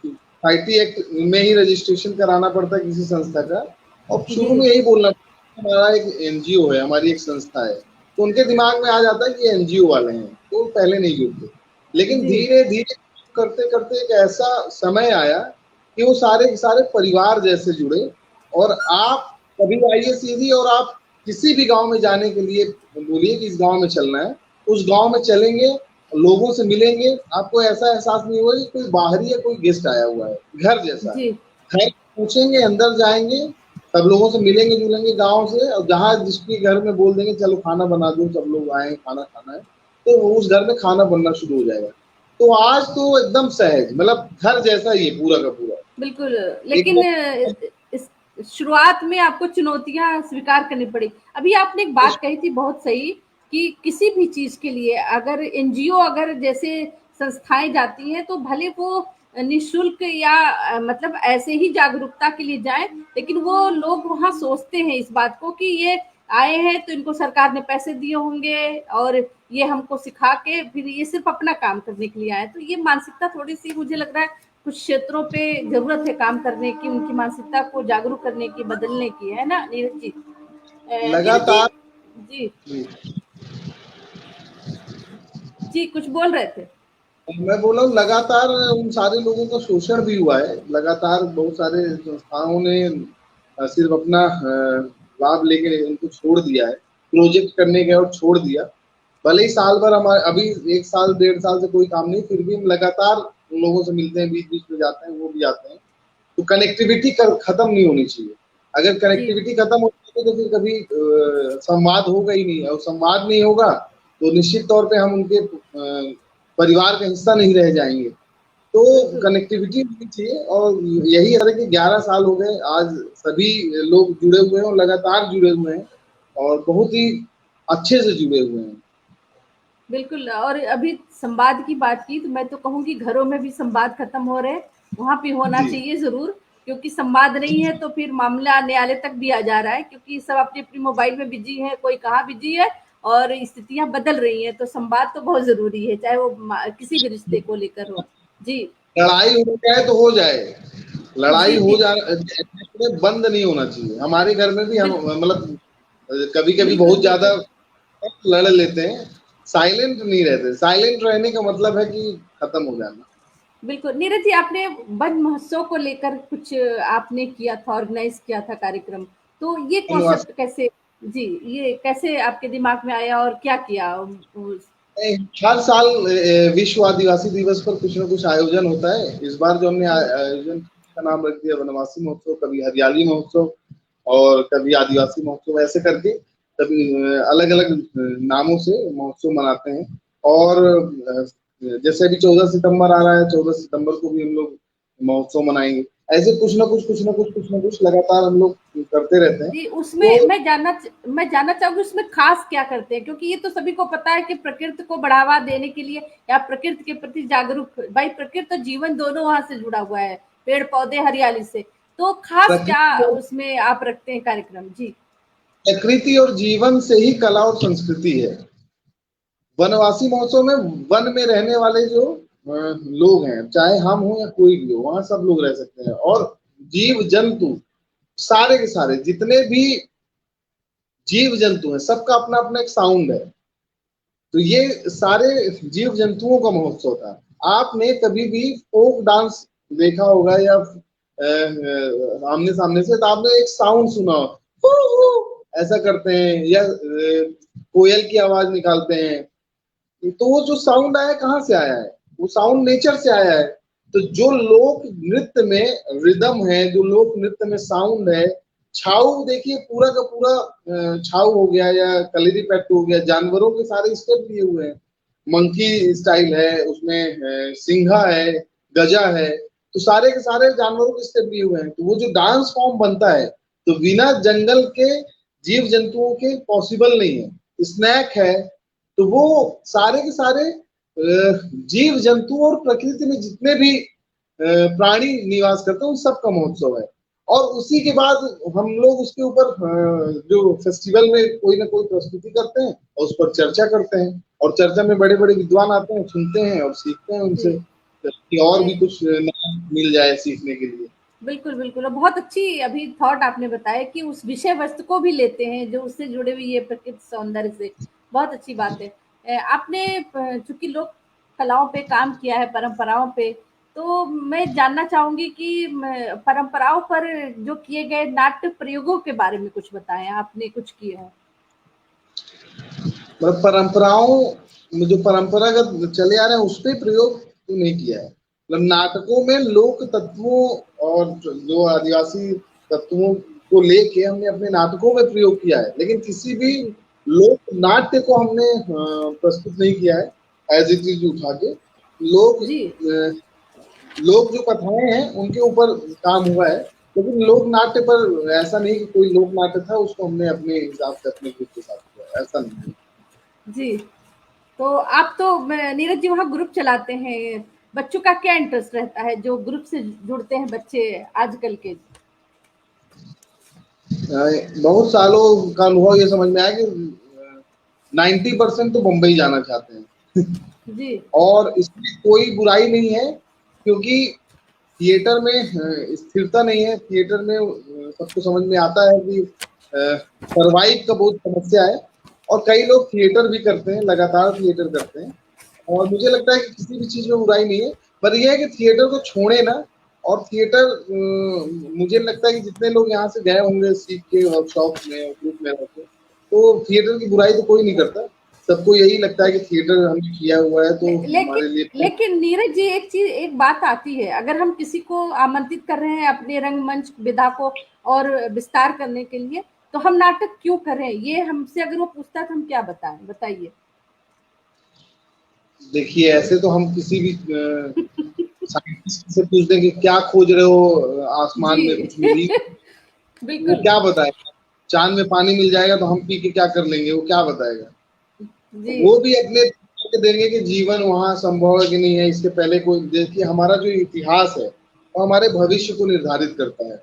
जी, आईटी एक्ट में ही रजिस्ट्रेशन कराना पड़ता है किसी संस्था का, और शुरू जी, में यही बोलना पड़ता है हमारा एक एनजीओ है, हमारी एक संस्था है। तो उनके दिमाग में आ जाता है कि एनजीओ वाले हैं, तो पहले नहीं जुड़ते। लेकिन जी, धीरे धीरे करते करते एक ऐसा समय आया कि वो सारे के सारे परिवार जैसे जुड़े। और आप कभी आइए सीधी, और आप किसी भी गांव में जाने के लिए बोलिए कि इस गांव में चलना है, उस गांव में चलेंगे, लोगों से मिलेंगे, आपको ऐसा एहसास नहीं होगा कि कोई बाहरी या कोई गेस्ट आया हुआ है, घर जैसा है। जी, घर पूछेंगे, अंदर जाएंगे, सब लोगों से मिलेंगे जुलेंगे गांव से, और जहाँ जिसके घर में बोल देंगे चलो खाना बना दो, सब लोग आए खाना खाना है, तो उस घर में खाना बनना शुरू हो जाएगा। तो आज तो एकदम सहज, मतलब घर जैसा ही है पूरा का पूरा। बिल्कुल, लेकिन एकदम इस शुरुआत में आपको चुनौतियाँ स्वीकार करनी पड़ी। अभी आपने एक बात कही थी बहुत सही कि किसी भी चीज़ के लिए अगर एनजीओ अगर जैसे संस्थाएँ जाती हैं, तो भले वो निःशुल्क या मतलब ऐसे ही जागरूकता के लिए जाएँ, लेकिन वो लोग वहाँ सोचते हैं इस बात को कि ये आए हैं, तो इनको सरकार ने पैसे दिए होंगे और ये हमको सिखा के फिर ये सिर्फ़ अपना काम करने के लिए आए हैं। तो ये मानसिकता थोड़ी-सी मुझे लग रहा है कुछ क्षेत्रों पे ज़रूरत है काम करने की, उनकी मानसिकता को जागरूक करने की, बदलने की, है ना नीरज जी? नीरज जी लगातार। जी, जी कुछ बोल रहे थे? मैं बोला हूँ लगातार उन सारे लोगों का शोषण भी हुआ है। लगातार बहुत सारे संस्थाओं ने सिर्फ अपना लाभ लेके उनको छोड़ दिया है, प्रोजेक्ट करने गए और छोड़ दिया। भले ही साल भर हमारे अभी 1 साल 1.5 साल से कोई काम नहीं, फिर भी हम लगातार उन लोगों से मिलते हैं, बीच बीच में जाते हैं, वो भी आते हैं। तो कनेक्टिविटी खत्म नहीं होनी चाहिए। अगर जी, कनेक्टिविटी खत्म हो जाती है तो फिर कभी संवाद होगा ही नहीं, और संवाद नहीं होगा तो निश्चित तौर पे हम उनके परिवार का हिस्सा नहीं रह जाएंगे। तो बिल्कुल। कनेक्टिविटी होनी चाहिए, और यही है कि 11 साल हो गए आज, सभी लोग जुड़े हुए हैं और लगातार जुड़े हुए हैं, और बहुत ही अच्छे से जुड़े हुए हैं। बिल्कुल और अभी संवाद की बात की तो मैं तो कहूँगी घरों में भी संवाद खत्म हो रहे हैं, वहाँ पे होना जी चाहिए ज़रूर क्योंकि संवाद नहीं है तो फिर मामला न्यायालय तक भी आ जा रहा है क्योंकि सब अपनी-अपनी मोबाइल में बिज़ी हैं, कोई कहाँ बिज़ी है और स्थितियाँ बदल रही हैं, तो संवाद तो बहुत ज़रूरी है, चाहे वो किसी भी रिश्ते को लेकर हो। जी, लड़ाई हो जाए तो हो जाए, लड़ाई जी, हो जी, जा बंद नहीं होना चाहिए। हमारे घर में भी हम बिल मतलब कभी कभी बिल्कुल, बहुत ज्यादा बिल्कुल। लड़ लेते हैं, साइलेंट नहीं रहते। साइलेंट रहने का मतलब है कि खत्म हो जाना। बिल्कुल, नीरज जी आपने वन महोत्सव को लेकर कुछ आपने किया था, ऑर्गेनाइज़ किया था कार्यक्रम, तो ये धन्यवाद। कॉन्सेप्ट कैसे जी, ये कैसे आपके दिमाग में आया और क्या किया? उस हर साल विश्व आदिवासी दिवस पर कुछ ना कुछ आयोजन होता है। इस बार जो हमने जी, आयोजन का नाम रख दिया वनवासी महोत्सव, कभी हरियाली महोत्सव और कभी आदिवासी महोत्सव, ऐसे करके कभी अलग अलग नामों से महोत्सव मनाते हैं। और जैसे अभी 14 सितंबर आ रहा है, 14 सितंबर को भी हम लोग महोत्सव मनाएंगे। ऐसे कुछ ना कुछ लगातार हम लोग करते रहते हैं। जी, तो उसमें मैं जानना चाहूँगी उसमें ख़ास क्या करते हैं? क्योंकि ये तो सभी को पता है कि प्रकृति को बढ़ावा देने के लिए या प्रकृति के प्रति जागरूक भाई प्रकृति और जीवन दोनों वहाँ से जुड़ा हुआ है, पेड़-पौधे, हरियाली से। तो ख़ास क्या प्रकृति उसमें आप रखते हैं कार्यक्रम? जी, प्रकृति और जीवन से ही कला और संस्कृति है। वनवासी महोत्सव में वन में रहने वाले जो लोग हैं, चाहे हम हो या कोई भी हो, वहां सब लोग रह सकते हैं। और जीव जंतु सारे के सारे जितने भी जीव जंतु हैं, सबका अपना अपना एक साउंड है। तो ये सारे जीव जंतुओं का महोत्सव था। आपने कभी भी फोक डांस देखा होगा या आमने सामने से, तो आपने एक साउंड सुना हो, हू हू, ऐसा करते हैं, या कोयल की आवाज निकालते हैं। तो वो जो साउंड आया कहाँ से आया है? वो साउंड नेचर से आया है। तो जो लोक नृत्य में रिदम है, जो लोक नृत्य में साउंड है, छाऊ देखिए पूरा का पूरा छाऊ हो गया या कलेरी पैट्टू हो गया, जानवरों के सारे स्टेप लिए हुए हैं। मंकी स्टाइल है उसमें, सिंघा है, गजा है, तो सारे के सारे जानवरों के स्टेप लिए हुए हैं। तो वो जो डांस फॉर्म बनता है, तो बिना जंगल के जीव जंतुओं के पॉसिबल नहीं है। स्नैक है, तो वो सारे के सारे जीव जंतु और प्रकृति में जितने भी प्राणी निवास करते हैं उन सब का महोत्सव है। और उसी के बाद हम लोग उसके ऊपर जो फेस्टिवल में कोई ना कोई प्रस्तुति करते हैं और उस पर चर्चा करते हैं, और चर्चा में बड़े बड़े विद्वान आते हैं, सुनते हैं और सीखते हैं उनसे कि और भी कुछ नया मिल जाए सीखने के लिए। बिल्कुल बिल्कुल, और बहुत अच्छी अभी थॉट आपने बताया कि उस विषय वस्तु को भी लेते हैं जो उससे जुड़े हुए ये प्रकृति सौंदर्य से, बहुत अच्छी बात है। आपने चूंकि लोक कलाओं पे काम किया है, परंपराओं पे, तो मैं जानना चाहूंगी कि परंपराओं पर जो किए गए नाट्य प्रयोगों के बारे में कुछ बताएं, आपने कुछ किए हो। मतलब परंपराओं में जो परंपरागत चले आ रहे हैं उस पर प्रयोग तो नहीं किया है। मतलब नाटकों में लोक तत्वों और जो आदिवासी तत्वों को लेके हमने अपने नाटकों में प्रयोग किया है, लेकिन किसी भी लोक नाट्य को हमने प्रस्तुत नहीं किया है एज इट इज उठा के। लोग जो कथाएं हैं उनके ऊपर काम हुआ है, लेकिन लोक नाट्य पर ऐसा नहीं कि कोई लोक नाट्य था उसको हमने अपने हिसाब से अपने ग्रुप के साथ किया, ऐसा नहीं जी। तो आप तो नीरज जी वहाँ ग्रुप चलाते हैं, बच्चों का क्या इंटरेस्ट रहता है जो ग्रुप से जुड़ते हैं बच्चे आजकल के? बहुत सालों का अनुभव ये समझ में आया कि 90% तो मुंबई जाना चाहते हैं जी। और इसमें कोई बुराई नहीं है, क्योंकि थिएटर में स्थिरता नहीं है। थिएटर में सबको समझ में आता है कि सरवाइव का बहुत समस्या है, और कई लोग थिएटर भी करते हैं, लगातार थिएटर करते हैं, और मुझे लगता है कि किसी भी चीज में बुराई नहीं है। पर यह है कि थिएटर को छोड़े ना। और थिएटर मुझे लगता है कि जितने लोग यहाँ से गए होंगे सीख के वर्कशॉप में ग्रुप में रहते, तो थिएटर की बुराई तो कोई नहीं करता। सबको यही लगता है कि थिएटर हमने किया हुआ है तो हमारे लिए। लेकिन नीरज जी एक बात आती है, अगर हम किसी को आमंत्रित कर रहे हैं अपने रंगमंच विधा को और विस्तार करने के लिए, तो हम नाटक क्यों करें? ये हमसे अगर वो पूछता तो हम क्या बताएं, बताइए। देखिए, ऐसे तो हम किसी भी साइंटिस्ट से पूछ दें कि क्या खोज रहे हो आसमान में, कुछ मिली बिल्कुल। वो क्या बताएगा? चांद में पानी मिल जाएगा तो हम पी के क्या कर लेंगे, वो क्या बताएगा? वो भी अपने देंगे कि जीवन वहां संभव है कि नहीं है। इसके पहले कोई, देखिए हमारा जो इतिहास है वो हमारे भविष्य को निर्धारित करता है।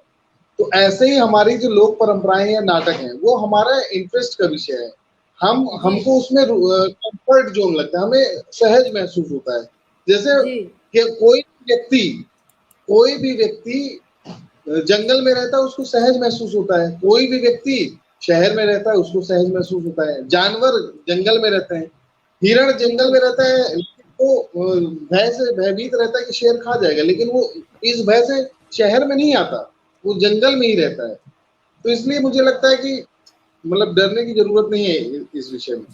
तो ऐसे ही हमारी जो लोक परंपराएं या नाटक हैं वो हमारा इंटरेस्ट का विषय है। हमको उसमें कंफर्ट जोन लगता है, हमें सहज महसूस होता है। जैसे कि कोई भी व्यक्ति जंगल में रहता है उसको सहज महसूस होता है, कोई भी व्यक्ति शहर में रहता है उसको सहज महसूस होता है। जानवर जंगल में रहते हैं, हिरण जंगल में रहता है तो भय से भयभीत रहता है कि शेर खा जाएगा, लेकिन वो इस भय से शहर में नहीं आता, वो जंगल में ही रहता है। तो इसलिए मुझे लगता है कि मतलब डरने की जरूरत नहीं है इस विषय में।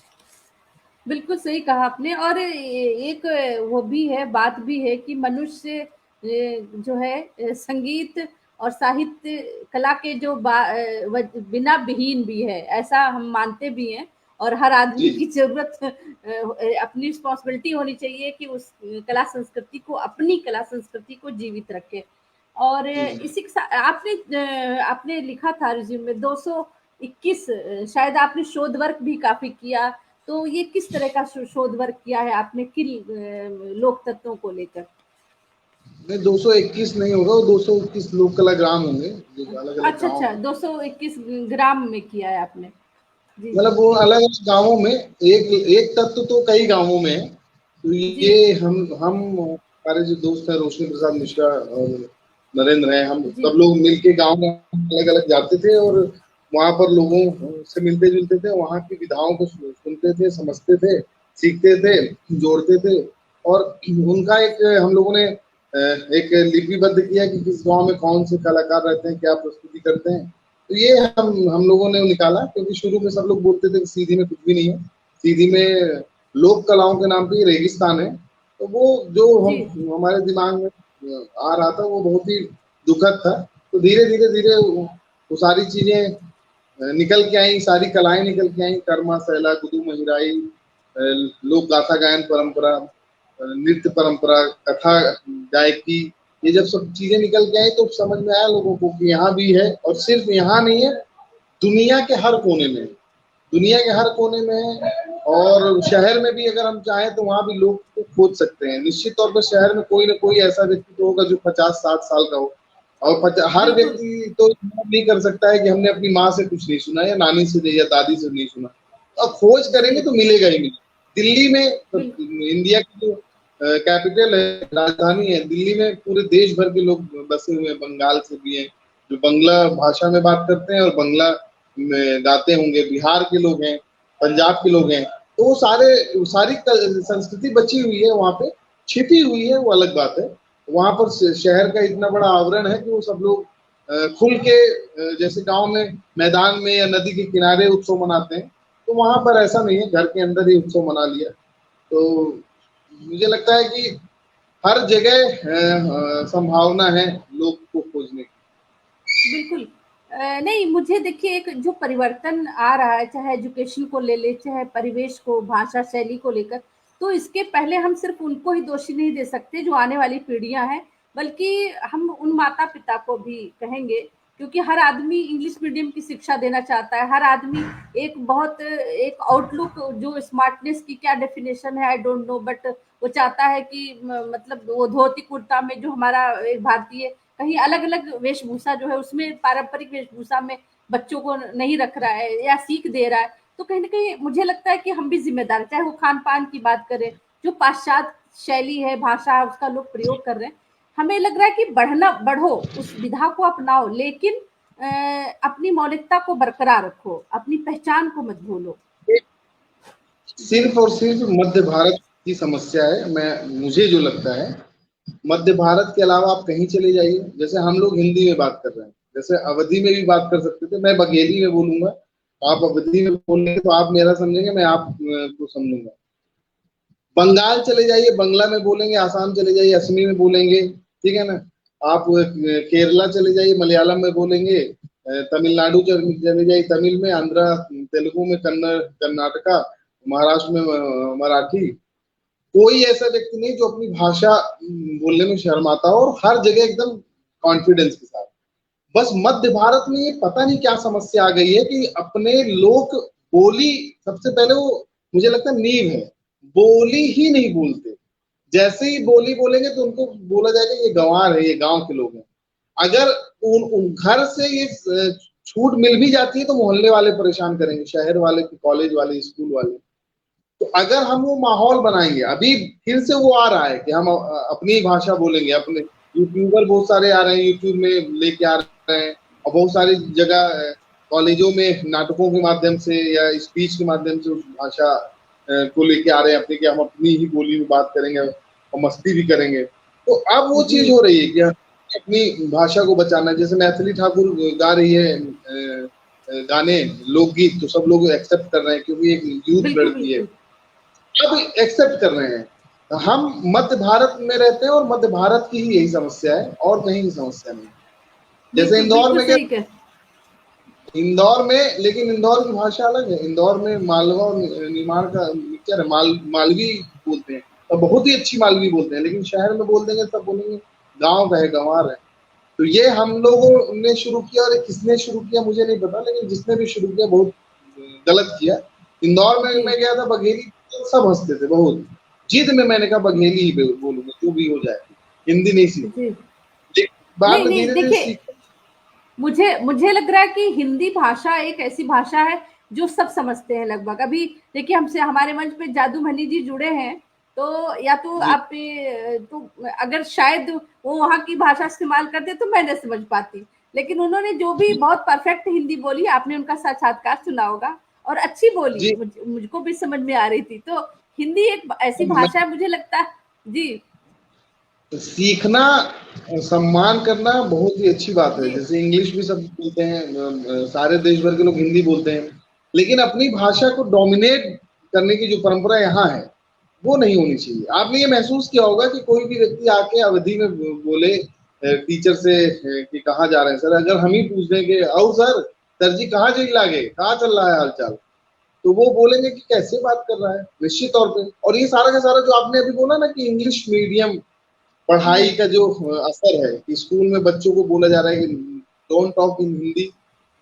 बिल्कुल सही कहा आपने। और एक वो भी है, बात भी है कि मनुष्य जो है संगीत और साहित्य कला के जो बिना विहीन भी है, ऐसा हम मानते भी हैं। और हर आदमी की जरूरत अपनी रिस्पॉन्सिबिलिटी होनी चाहिए कि उस कला संस्कृति को, अपनी कला संस्कृति को जीवित रखे। और इसी के आपने लिखा था रिज्यूम में 221, शायद आपने शोध वर्क भी काफी किया। तो ये किस तरह का शोध वर्क किया है आपने, किन लोक तत्वों को लेकर? नहीं, 221 नहीं होगा, वो 221 लोक कला ग्राम होंगे जो अलग अलग। अच्छा, 221 ग्राम में किया है आपने। मतलब वो अलग अलग गांवों में, एक तत्व तो कई गांवों में है, तो जी ये हम हमारे जो दोस्त हैं रोशनी प्रसाद मिश्रा और नरेंद्र हैं, हम जी सब लोग मिलके गांव में अलग अलग जाते थे और वहां पर लोगों से मिलते जुलते थे, वहां की विधाओं को सुनते थे, समझते थे, सीखते थे, जोड़ते थे। और उनका एक हम लोगों ने एक लिपिबद्ध किया कि किस गांव में कौन से कलाकार रहते हैं, क्या प्रस्तुति करते हैं। तो ये हम लोगों ने निकाला, क्योंकि शुरू में सब लोग बोलते थे कि सीधी में कुछ भी नहीं है, सीधी में लोक कलाओं के नाम पे ये रेगिस्तान है। तो वो जो जी हम हमारे दिमाग में आ रहा था वो बहुत ही दुखद था। तो धीरे धीरे धीरे वो सारी चीजें निकल के आई, सारी कलाएं निकल के आई, कर्मा सैला गुदू महिराई, लोक गाथा गायन परंपरा, नृत्य परंपरा, कथा गायकी, ये जब सब चीजें निकल के आई तो समझ में आया लोगों को कि यहाँ भी है, और सिर्फ यहाँ नहीं है, दुनिया के हर कोने में, दुनिया के हर कोने में है। और शहर में भी अगर हम चाहें तो वहां भी लोग को खोज सकते हैं। निश्चित तौर पर शहर में कोई ना कोई ऐसा व्यक्ति तो होगा जो 50-60 साल का हो, और हर बिल्कुल व्यक्ति तो नहीं कर सकता है कि हमने अपनी माँ से कुछ नहीं सुना या नानी से या दादी से नहीं सुना। अब खोज करेंगे जी तो मिलेगा ही मिलेगा। दिल्ली में तो बिल्कुल इंडिया की जो कैपिटल है, राजधानी है, दिल्ली में पूरे देश भर के लोग बसे हुए हैं, बंगाल से भी हैं जो बंगला भाषा में बात करते हैं और बंगला में गाते होंगे, बिहार के लोग हैं, पंजाब के लोग हैं। तो वो सारी संस्कृति बची हुई है वहाँ पे, छिपी हुई है, वो अलग बात है। वहां पर शहर का इतना बड़ा आवरण है कि वो सब लोग खुल के जैसे गांव में मैदान में या नदी के किनारे उत्सव मनाते हैं, तो वहां पर ऐसा नहीं है, घर के अंदर ही उत्सव मना लिया। तो मुझे लगता है कि हर जगह संभावना है लोग को खोजने की। बिल्कुल नहीं, मुझे देखिए एक जो परिवर्तन आ रहा है, चाहे एजुकेशन को ले ले, चाहे परिवेश को, भाषा शैली को लेकर, तो इसके पहले हम सिर्फ उनको ही दोषी नहीं दे सकते जो आने वाली पीढ़ियां हैं, बल्कि हम उन माता पिता को भी कहेंगे, क्योंकि हर आदमी इंग्लिश मीडियम की शिक्षा देना चाहता है। हर आदमी एक आउटलुक, जो स्मार्टनेस की क्या डेफिनेशन है आई डोंट नो, बट वो चाहता है कि मतलब वो धोती कुर्ता में जो हमारा एक भारतीय, कहीं अलग अलग वेशभूषा जो है उसमें पारंपरिक वेशभूषा में बच्चों को नहीं रख रहा है या सीख दे रहा है। तो कहीं ना कहीं मुझे लगता है कि हम भी जिम्मेदार, चाहे वो खान पान की बात करें, जो पाश्चात्य शैली है, भाषा उसका लोग प्रयोग कर रहे हैं, हमें लग रहा है कि बढ़ो, उस विधा को अपनाओ, लेकिन अपनी मौलिकता को बरकरार रखो, अपनी पहचान को मत भूलो। सिर्फ और सिर्फ मध्य भारत की समस्या है। मुझे जो लगता है, मध्य भारत के अलावा आप कहीं चले जाइए, जैसे हम लोग हिंदी में बात कर रहे हैं, जैसे अवधी में भी बात कर सकते थे, मैं बघेली में बोलूंगा, आप अवधी में बोलेंगे तो आप मेरा समझेंगे, मैं आप को समझूंगा। बंगाल चले जाइए, बंगला में बोलेंगे, आसाम चले जाइए, असमी में बोलेंगे, ठीक है ना। आप केरला चले जाइए, मलयालम में बोलेंगे, तमिलनाडु चले जाइए, तमिल में, आंध्रा तेलुगु में, कन्नड़ कर्नाटका, महाराष्ट्र में मराठी। कोई ऐसा व्यक्ति नहीं जो अपनी भाषा बोलने में शर्माता हो, और हर जगह एकदम कॉन्फिडेंस के साथ। बस मध्य भारत में ये पता नहीं क्या समस्या आ गई है कि अपने लोग बोली, सबसे पहले वो मुझे लगता है नींव है, बोली ही नहीं बोलते। जैसे ही बोली बोलेंगे तो उनको बोला जाएगा ये गंवार है, ये गांव के लोग हैं। अगर उन घर से ये छूट मिल भी जाती है तो मोहल्ले वाले परेशान करेंगे, शहर वाले, कॉलेज वाले, स्कूल वाले। तो अगर हम वो माहौल बनाएंगे, अभी फिर से वो आ रहा है कि हम अपनी भाषा बोलेंगे, अपने यूट्यूबर बहुत सारे आ रहे हैं, यूट्यूब में लेके आ रहे हैं, और बहुत सारी जगह कॉलेजों में नाटकों के माध्यम से या स्पीच के माध्यम से उस भाषा को लेके आ रहे हैं अपने, कि हम अपनी ही बोली में बात करेंगे और मस्ती भी करेंगे। तो अब वो जी चीज हो रही है कि अपनी भाषा को बचाना। जैसे मैथिली ठाकुर गा रही है गाने, लोकगीत, तो सब लोग एक्सेप्ट कर रहे हैं क्योंकि एक यूथ बिल्कुल लड़की है, बिल्कुल अब एक्सेप्ट कर रहे हैं। हम मध्य भारत में रहते हैं और मध्य भारत की ही यही समस्या है, और कहीं की समस्या नहीं। जैसे बिल्कुल इंदौर बिल्कुल में क्या, सही कह। इंदौर में, लेकिन इंदौर की भाषा अलग है। इंदौर में मालवा और निमाड़ का मिक्सचर है, मालवी बोलते हैं, और बहुत ही अच्छी मालवी बोलते हैं, लेकिन शहर में बोल देंगे सब बोलेंगे गांव का है, गंवार है। तो ये हम लोगों ने शुरू किया, और किसने शुरू किया मुझे नहीं पता, लेकिन जिसने भी शुरू किया बहुत गलत किया। इंदौर में जी मैं गया था, बघेली, तो सब हंसते थे बहुत। जिद में मैंने कहा बघेली ही बोलूंगा जो भी हो जाए, हिंदी नहीं सीखूंगा। जी लेकिन बाद नहीं में नहीं धीरे धीरे देखिए, सीख। मुझे मुझे लग रहा है कि हिंदी भाषा एक ऐसी भाषा है जो सब समझते हैं लगभग। अभी देखिए, हमसे हमारे मंच पे जादू मनी जी जुड़े हैं, तो या तो जी आप तो अगर शायद वो वहाँ की भाषा इस्तेमाल करते तो मैं नहीं समझ पाती, लेकिन उन्होंने जो भी बहुत परफेक्ट हिंदी बोली, आपने उनका साक्षात्कार सुना होगा, और अच्छी बोली, जी। मुझको भी समझ में आ रही थी। तो हिंदी एक ऐसी मैं भाषा है, मुझे लगता है। जी सीखना और सम्मान करना बहुत ही अच्छी बात है। जी जैसे इंग्लिश भी सब बोलते हैं, सारे देश भर के लोग हिंदी बोलते हैं, लेकिन अपनी भाषा को डोमिनेट करने की जो परंपरा यहाँ है वो नहीं होनी चाहिए। आपने ये महसूस किया होगा कि कोई भी व्यक्ति आके अवधि में बोले टीचर से कि कहाँ जा रहे हैं सर, अगर हम ही पूछ दें कि आओ सर, सर जी कहाँ जी लागे, कहाँ चल रहा है हालचाल, तो वो बोलेंगे कि कैसे बात कर रहा है, निश्चित तौर पे। और ये सारा का सारा जो आपने अभी बोला ना कि इंग्लिश मीडियम पढ़ाई हम्म का जो असर है कि स्कूल में बच्चों को बोला जा रहा है कि don't talk in Hindi,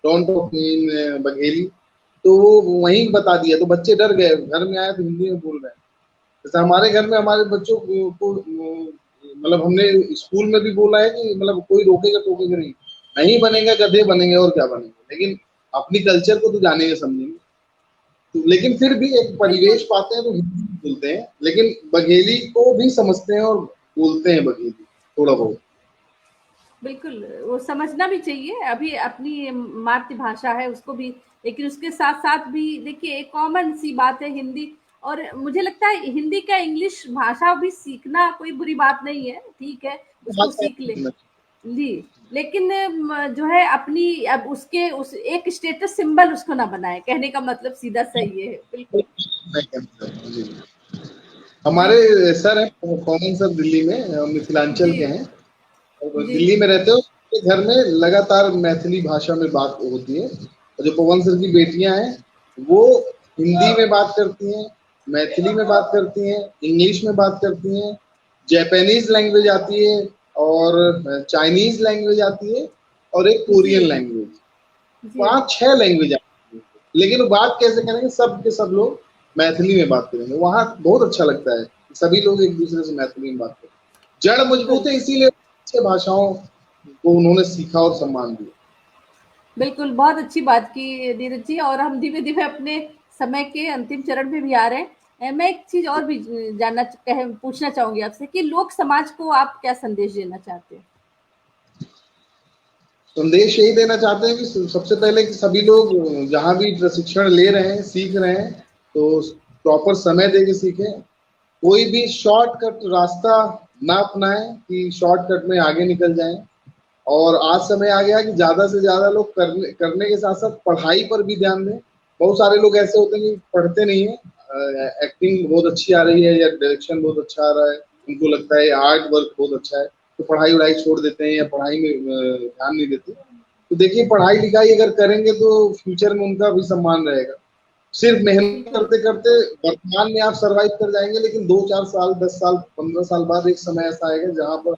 don't talk in Bagheli, तो वो वहीं बता दिया तो बच्चे डर गए, घर में आए तो हिंदी में बोल रहे हैं। जैसे हमारे घर में हमारे बच्चों को मतलब हमने स्कूल में भी बोला है कि मतलब कोई रोकेगा टोकेगा नहीं, नहीं बनेगा गधे बनेंगे और क्या बनेंगे, लेकिन अपनी कल्चर को तो जानेंगे समझेंगे। तो लेकिन फिर भी एक परिवेश बिल्कुल पाते हैं तो हिंदी बोलते हैं, लेकिन बघेली को भी समझते हैं और बोलते हैं बघेली थोड़ा बहुत। बिल्कुल, वो समझना भी चाहिए। अभी अपनी मातृभाषा है उसको भी, लेकिन उसके साथ-साथ भी देखिए एक कॉमन सी बात है हिंदी, और मुझे लगता है हिंदी का इंग्लिश भाषा भी सीखना कोई बुरी बात नहीं है, ठीक है, उसको सीख ले। जी, लेकिन जो है अपनी अब उसके उस एक स्टेटस सिंबल उसको ना बनाएँ, कहने का मतलब सीधा सही है। बिल्कुल। जी, हमारे सर हैं कॉमन सर दिल्ली में, मिथिलांचल जी, के हैं, और जी, दिल्ली में रहते हो, उनके घर में लगातार मैथिली भाषा में बात होती है। और जो पवन सर की बेटियां हैं वो हिंदी में बात करती हैं, मैथिली में बात करती हैं, इंग्लिश में बात करती हैं, जापानीज लैंग्वेज आती है, और चाइनीज लैंग्वेज आती है, और एक जी, कोरियन लैंग्वेज, जी। 5-6 लैंग्वेज आती है। लेकिन बात कैसे करेंगे, सब के सब लोग मैथिली में बात करेंगे। वहाँ बहुत अच्छा लगता है, सभी लोग एक दूसरे से मैथिली में बात करें। जड़ बिल्कुल, मजबूत है, इसीलिए अच्छे भाषाओं को उन्होंने सीखा और सम्मान दिया। बिल्कुल, बहुत अच्छी बात की नीरज जी, और हम धीमे-धीमे अपने समय के अंतिम चरण में भी आ रहे हैं। मैं एक चीज़ और भी जानना कह पूछना चाहूँगी आपसे कि लोक समाज को आप क्या संदेश देना चाहते हैं? संदेश यही देना चाहते हैं कि सबसे पहले कि सभी लोग जहाँ भी प्रशिक्षण ले रहे हैं, सीख रहे हैं, तो प्रॉपर समय दे के सीखें। कोई भी शॉर्टकट रास्ता ना अपनाएं कि शॉर्टकट में आगे निकल जाएं। और आज समय आ गया कि ज्यादा से ज्यादा लोग करने करने के साथ साथ पढ़ाई पर भी ध्यान दें। बहुत सारे लोग ऐसे होते हैं कि पढ़ते नहीं है, एक्टिंग बहुत अच्छी आ रही है या डायरेक्शन बहुत अच्छा आ रहा है, उनको लगता है आर्ट वर्क बहुत अच्छा है, तो पढ़ाई वढ़ाई छोड़ देते हैं या पढ़ाई में ध्यान नहीं देते। तो देखिए पढ़ाई लिखाई अगर करेंगे तो फ्यूचर में उनका भी सम्मान रहेगा। सिर्फ मेहनत बिल्कुल, करते करते वर्तमान में आप सरवाइव कर जाएंगे, लेकिन 2-4 साल 10 साल 15 साल बाद एक समय ऐसा आएगा जहां पर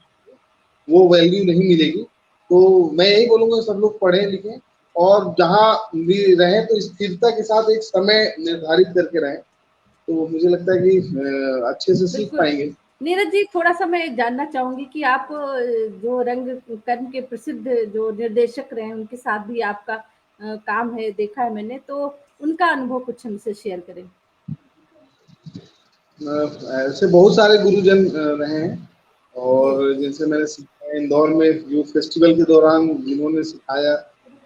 वो वैल्यू नहीं मिलेगी। तो मैं यही बोलूंगा सब लोग पढ़ें लिखें, और जहाँ भी रहें तो स्थिरता के साथ एक समय निर्धारित करके रहें, तो मुझे लगता है कि अच्छे से सीख बिल्कुल। पाएंगे। नीरज जी, थोड़ा-सा मैं जानना चाहूँगी कि आप जो रंग कर्म के प्रसिद्ध जो निर्देशक रहे हैं, उनके साथ भी आपका काम है, देखा है मैंने, तो उनका अनुभव कुछ हमसे शेयर करें। ऐसे बहुत सारे गुरुजन रहे हैं, जी, और जिनसे मैंने सीखा है। इंदौर में यूथ फेस्टिवल के दौरान जिन्होंने सिखाया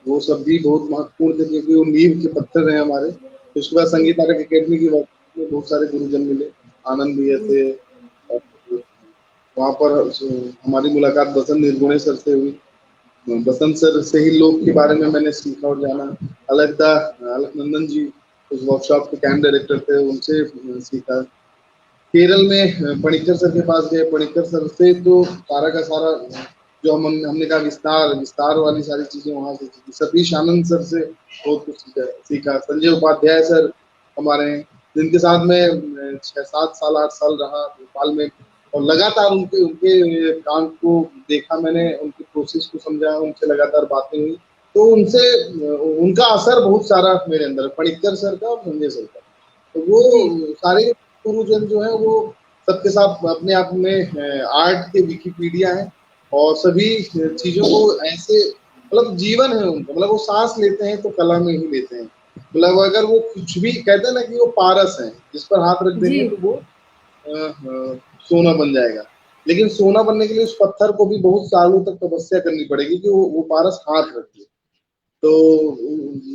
वो सब भी बहुत महत्वपूर्ण थे, क्योंकि वो नींव के पत्थर हैं हमारे। तो उसके बाद जी, संगीत नाटक अकेडमी की बात में बहुत सारे गुरुजन मिले, आनंद भैया जी, थे, और वहाँ पर हमारी मुलाकात बसंत निर्गुणे सर से हुई। बसंत सर से ही लोक के बारे में मैंने सीखा और जाना। अलकनंदन जी उस वर्कशॉप के कैंप डायरेक्टर थे, उनसे सीखा। केरल में पणिक्कर सर के पास गए, पणिक्कर सर से तो सारा का सारा जो हमने कहा विस्तार विस्तार वाली सारी चीजें वहां से सीखी। सतीश आनंद सर से बहुत कुछ सीखा। संजय उपाध्याय सर हमारे हैं, जिनके साथ में 6-7 साल 8 साल रहा भोपाल में, और लगातार उनके उनके काम को देखा मैंने, उनकी प्रोसेस को समझा, उनसे लगातार बातें हुई। तो उनसे उनका असर बहुत सारा मेरे अंदर, पणिक्कर सर का और संजय सर का। तो जी, वो सारे गुरुजन जो है वो सबके साथ अपने आप में आर्ट के विकिपीडिया है, और सभी चीजों को ऐसे मतलब जीवन है उनका, मतलब वो सांस लेते हैं तो कला में ही लेते हैं। मतलब अगर वो कुछ भी कहते हैं ना कि वो पारस है, जिस पर हाथ रख जी, देंगे तो वो सोना बन जाएगा। लेकिन सोना बनने के लिए उस पत्थर को भी बहुत सालों तक तपस्या करनी पड़ेगी कि वो पारस हाथ रखे। तो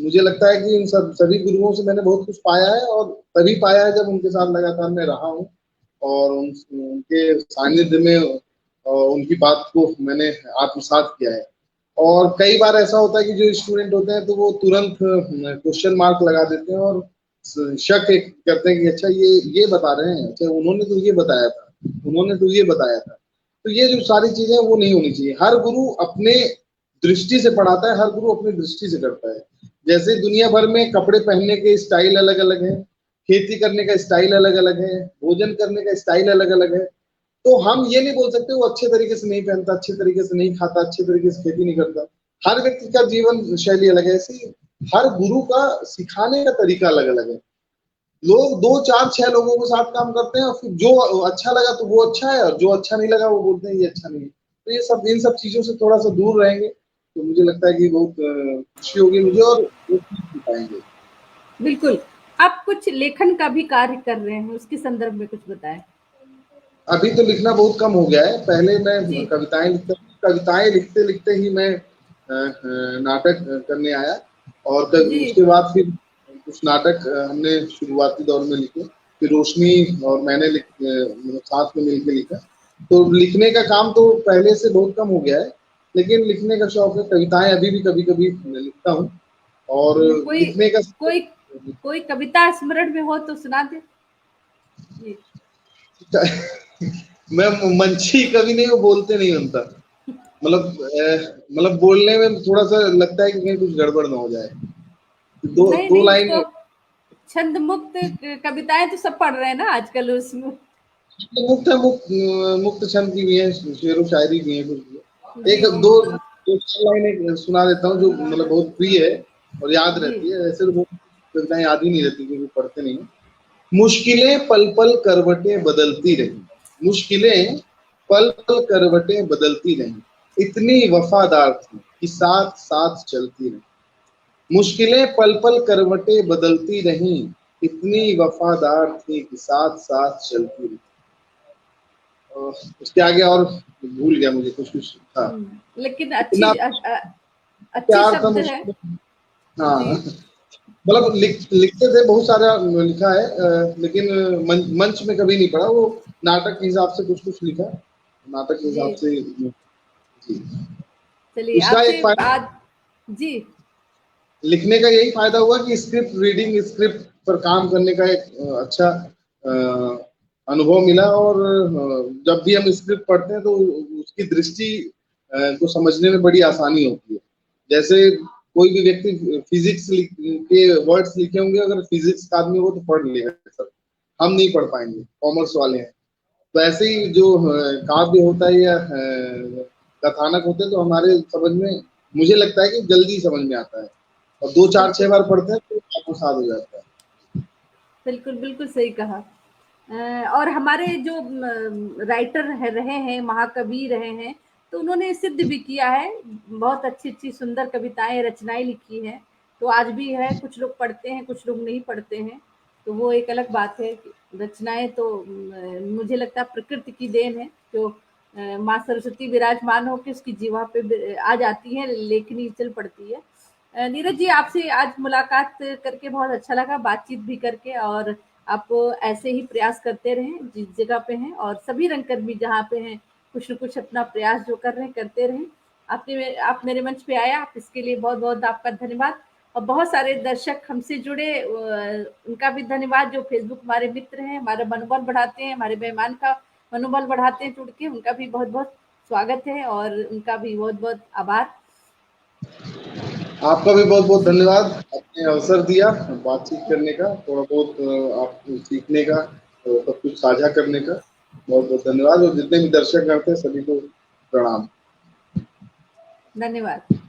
मुझे लगता है कि इन सभी गुरुओं से मैंने बहुत कुछ पाया है, और तभी पाया है जब उनके साथ लगातार मैं रहा हूँ और उनके सानिध्य में उनकी बात को मैंने आत्मसात किया है। और कई बार ऐसा होता है कि जो स्टूडेंट होते हैं तो वो तुरंत क्वेश्चन मार्क लगा देते हैं और शक करते हैं कि अच्छा ये बता रहे हैं, अच्छा उन्होंने तो ये बताया था, उन्होंने तो ये बताया था। तो ये जो सारी चीजें वो नहीं होनी चाहिए। हर गुरु अपने दृष्टि से पढ़ाता है, हर गुरु अपनी दृष्टि से करता है। जैसे दुनिया भर में कपड़े पहनने के स्टाइल अलग अलग है, खेती करने का स्टाइल अलग अलग है, भोजन करने का स्टाइल अलग अलग है। तो हम ये नहीं बोल सकते वो अच्छे तरीके से नहीं पहनता, अच्छे तरीके से नहीं खाता, अच्छे तरीके से खेती नहीं करता। हर व्यक्ति का जीवन शैली अलग है, ऐसे हर गुरु का सिखाने का तरीका अलग अलग है। लोग 2 4 6 लोगों के साथ काम करते हैं और फिर जो अच्छा लगा तो वो अच्छा है, और जो अच्छा नहीं लगा वो बोलते हैं ये अच्छा नहीं है। तो ये सब इन सब चीजों से थोड़ा सा दूर रहेंगे तो मुझे लगता है कि बहुत खुशी होगी मुझे, और वो सीख पाएंगे। बिल्कुल। आप कुछ लेखन का भी कार्य कर रहे हैं, उसके संदर्भ में कुछ बताएं। अभी तो लिखना बहुत कम हो गया है। पहले मैं जी। कविताएं लिखता, कविताएं लिखते लिखते ही मैं नाटक करने आया, और जी। उसके बाद फिर कुछ नाटक हमने शुरुआती दौर में लिखे, फिर रोशनी और मैंने मतलब साथ में मिलकर लिखा। तो लिखने का काम तो पहले से बहुत कम हो गया है, लेकिन लिखने का शौक है। कविताएं अभी भी कभी कभी लिखता हूँ, और कोई लिखने का कोई कोई कविता स्मरण में हो तो सुना दे। जी। मैं मंची कवि नहीं, वो बोलते नहीं बनता। मतलब बोलने में थोड़ा सा लगता है कि कहीं कुछ गड़बड़ ना हो जाए। दो नहीं दो नहीं, लाइन उसको छंद मुक्त कविताएं तो सब पढ़ रहे हैं ना आजकल उसमें। मुक्त है, मुक्त छंद की भी है, शेरो शायरी भी है कुछ। जी एक जी दो जी। दो लाइन एक सुना देता हूँ जो मतलब बहुत प्रिय है और याद जी रहती है। ऐसे तो बहुत कविताएं याद ही नहीं रहती क्योंकि पढ़ते नहीं। मुश्किलें पल पल करवटें बदलती रही, मुश्किलें पल पल करवटें बदलती रही, इतनी वफादार थी कि साथ साथ चलती रही। मुश्किलें पल पल करवटें बदलती रही, इतनी वफादार थी कि साथ साथ चलती रही। उसके आगे और भूल गया, मुझे कुछ कुछ था। लेकिन इतना अच्छे प्यार था शब्द है। मुझको। हाँ, जी मतलब लिखते थे, बहुत सारा लिखा है, लेकिन मंच में कभी नहीं पढ़ा। वो नाटक के हिसाब से कुछ कुछ लिखा, नाटक के जी। हिसाब से। जी। चलिए उसका एक आपसे फायदा, आज। जी लिखने का यही फायदा हुआ कि स्क्रिप्ट रीडिंग, स्क्रिप्ट पर काम करने का एक अच्छा अनुभव मिला। और जब भी हम स्क्रिप्ट पढ़ते हैं तो उसकी दृष्टि को समझने में बड़ी आसानी होती है। जैसे कोई भी व्यक्ति फिजिक्स के वर्ड्स लिखे होंगे, अगर फिजिक्स का आदमी हो तो पढ़ लेगा सर, हम नहीं पढ़ पाएंगे, कॉमर्स वाले हैं। तो ऐसे ही जो काव्य होता है या कथानक होते हैं तो हमारे समझ में, मुझे लगता है कि जल्दी समझ में आता है, और 2 4 6 बिल्कुल बार पढ़ते हैं तो आत्मसात हो जाता है। बिल्कुल बिल्कुल सही कहा। और हमारे जो राइटर रहे हैं, महाकवि रहे हैं, तो उन्होंने सिद्ध भी किया है। बहुत अच्छी अच्छी सुंदर कविताएं रचनाएं लिखी हैं। तो आज भी है, कुछ लोग पढ़ते हैं कुछ लोग नहीं पढ़ते हैं, तो वो एक अलग बात है। रचनाएं तो मुझे लगता है प्रकृति की देन है, जो माँ सरस्वती विराजमान होकर उसकी जीवा पे आ जाती है, लेखनी चल पड़ती है। नीरज जी, आपसे आज मुलाकात करके बहुत अच्छा लगा, बातचीत भी करके। और आप ऐसे ही प्रयास करते रहें जिस जगह पे हैं, और सभी रंगकर्मी जहाँ पे हैं कुछ न कुछ अपना प्रयास जो कर रहे हैं करते रहें। आप मेरे मंच पे आए, आप इसके लिए बहुत बहुत आपका धन्यवाद। और बहुत सारे दर्शक हमसे जुड़े, उनका भी धन्यवाद, जो फेसबुक हमारे मित्र हैं, हमारा मनोबल बढ़ाते हैं, हमारे मेहमान का मनोबल बढ़ाते हैं जुड़ के, उनका भी बहुत बहुत स्वागत है और उनका भी बहुत बहुत आभार। आपका भी बहुत बहुत जी धन्यवाद, आपने अवसर दिया बातचीत करने का, थोड़ा बहुत आप सीखने का, सब कुछ साझा करने का। बहुत बहुत धन्यवाद, और जितने भी दर्शक करते हैं सभी को प्रणाम। धन्यवाद।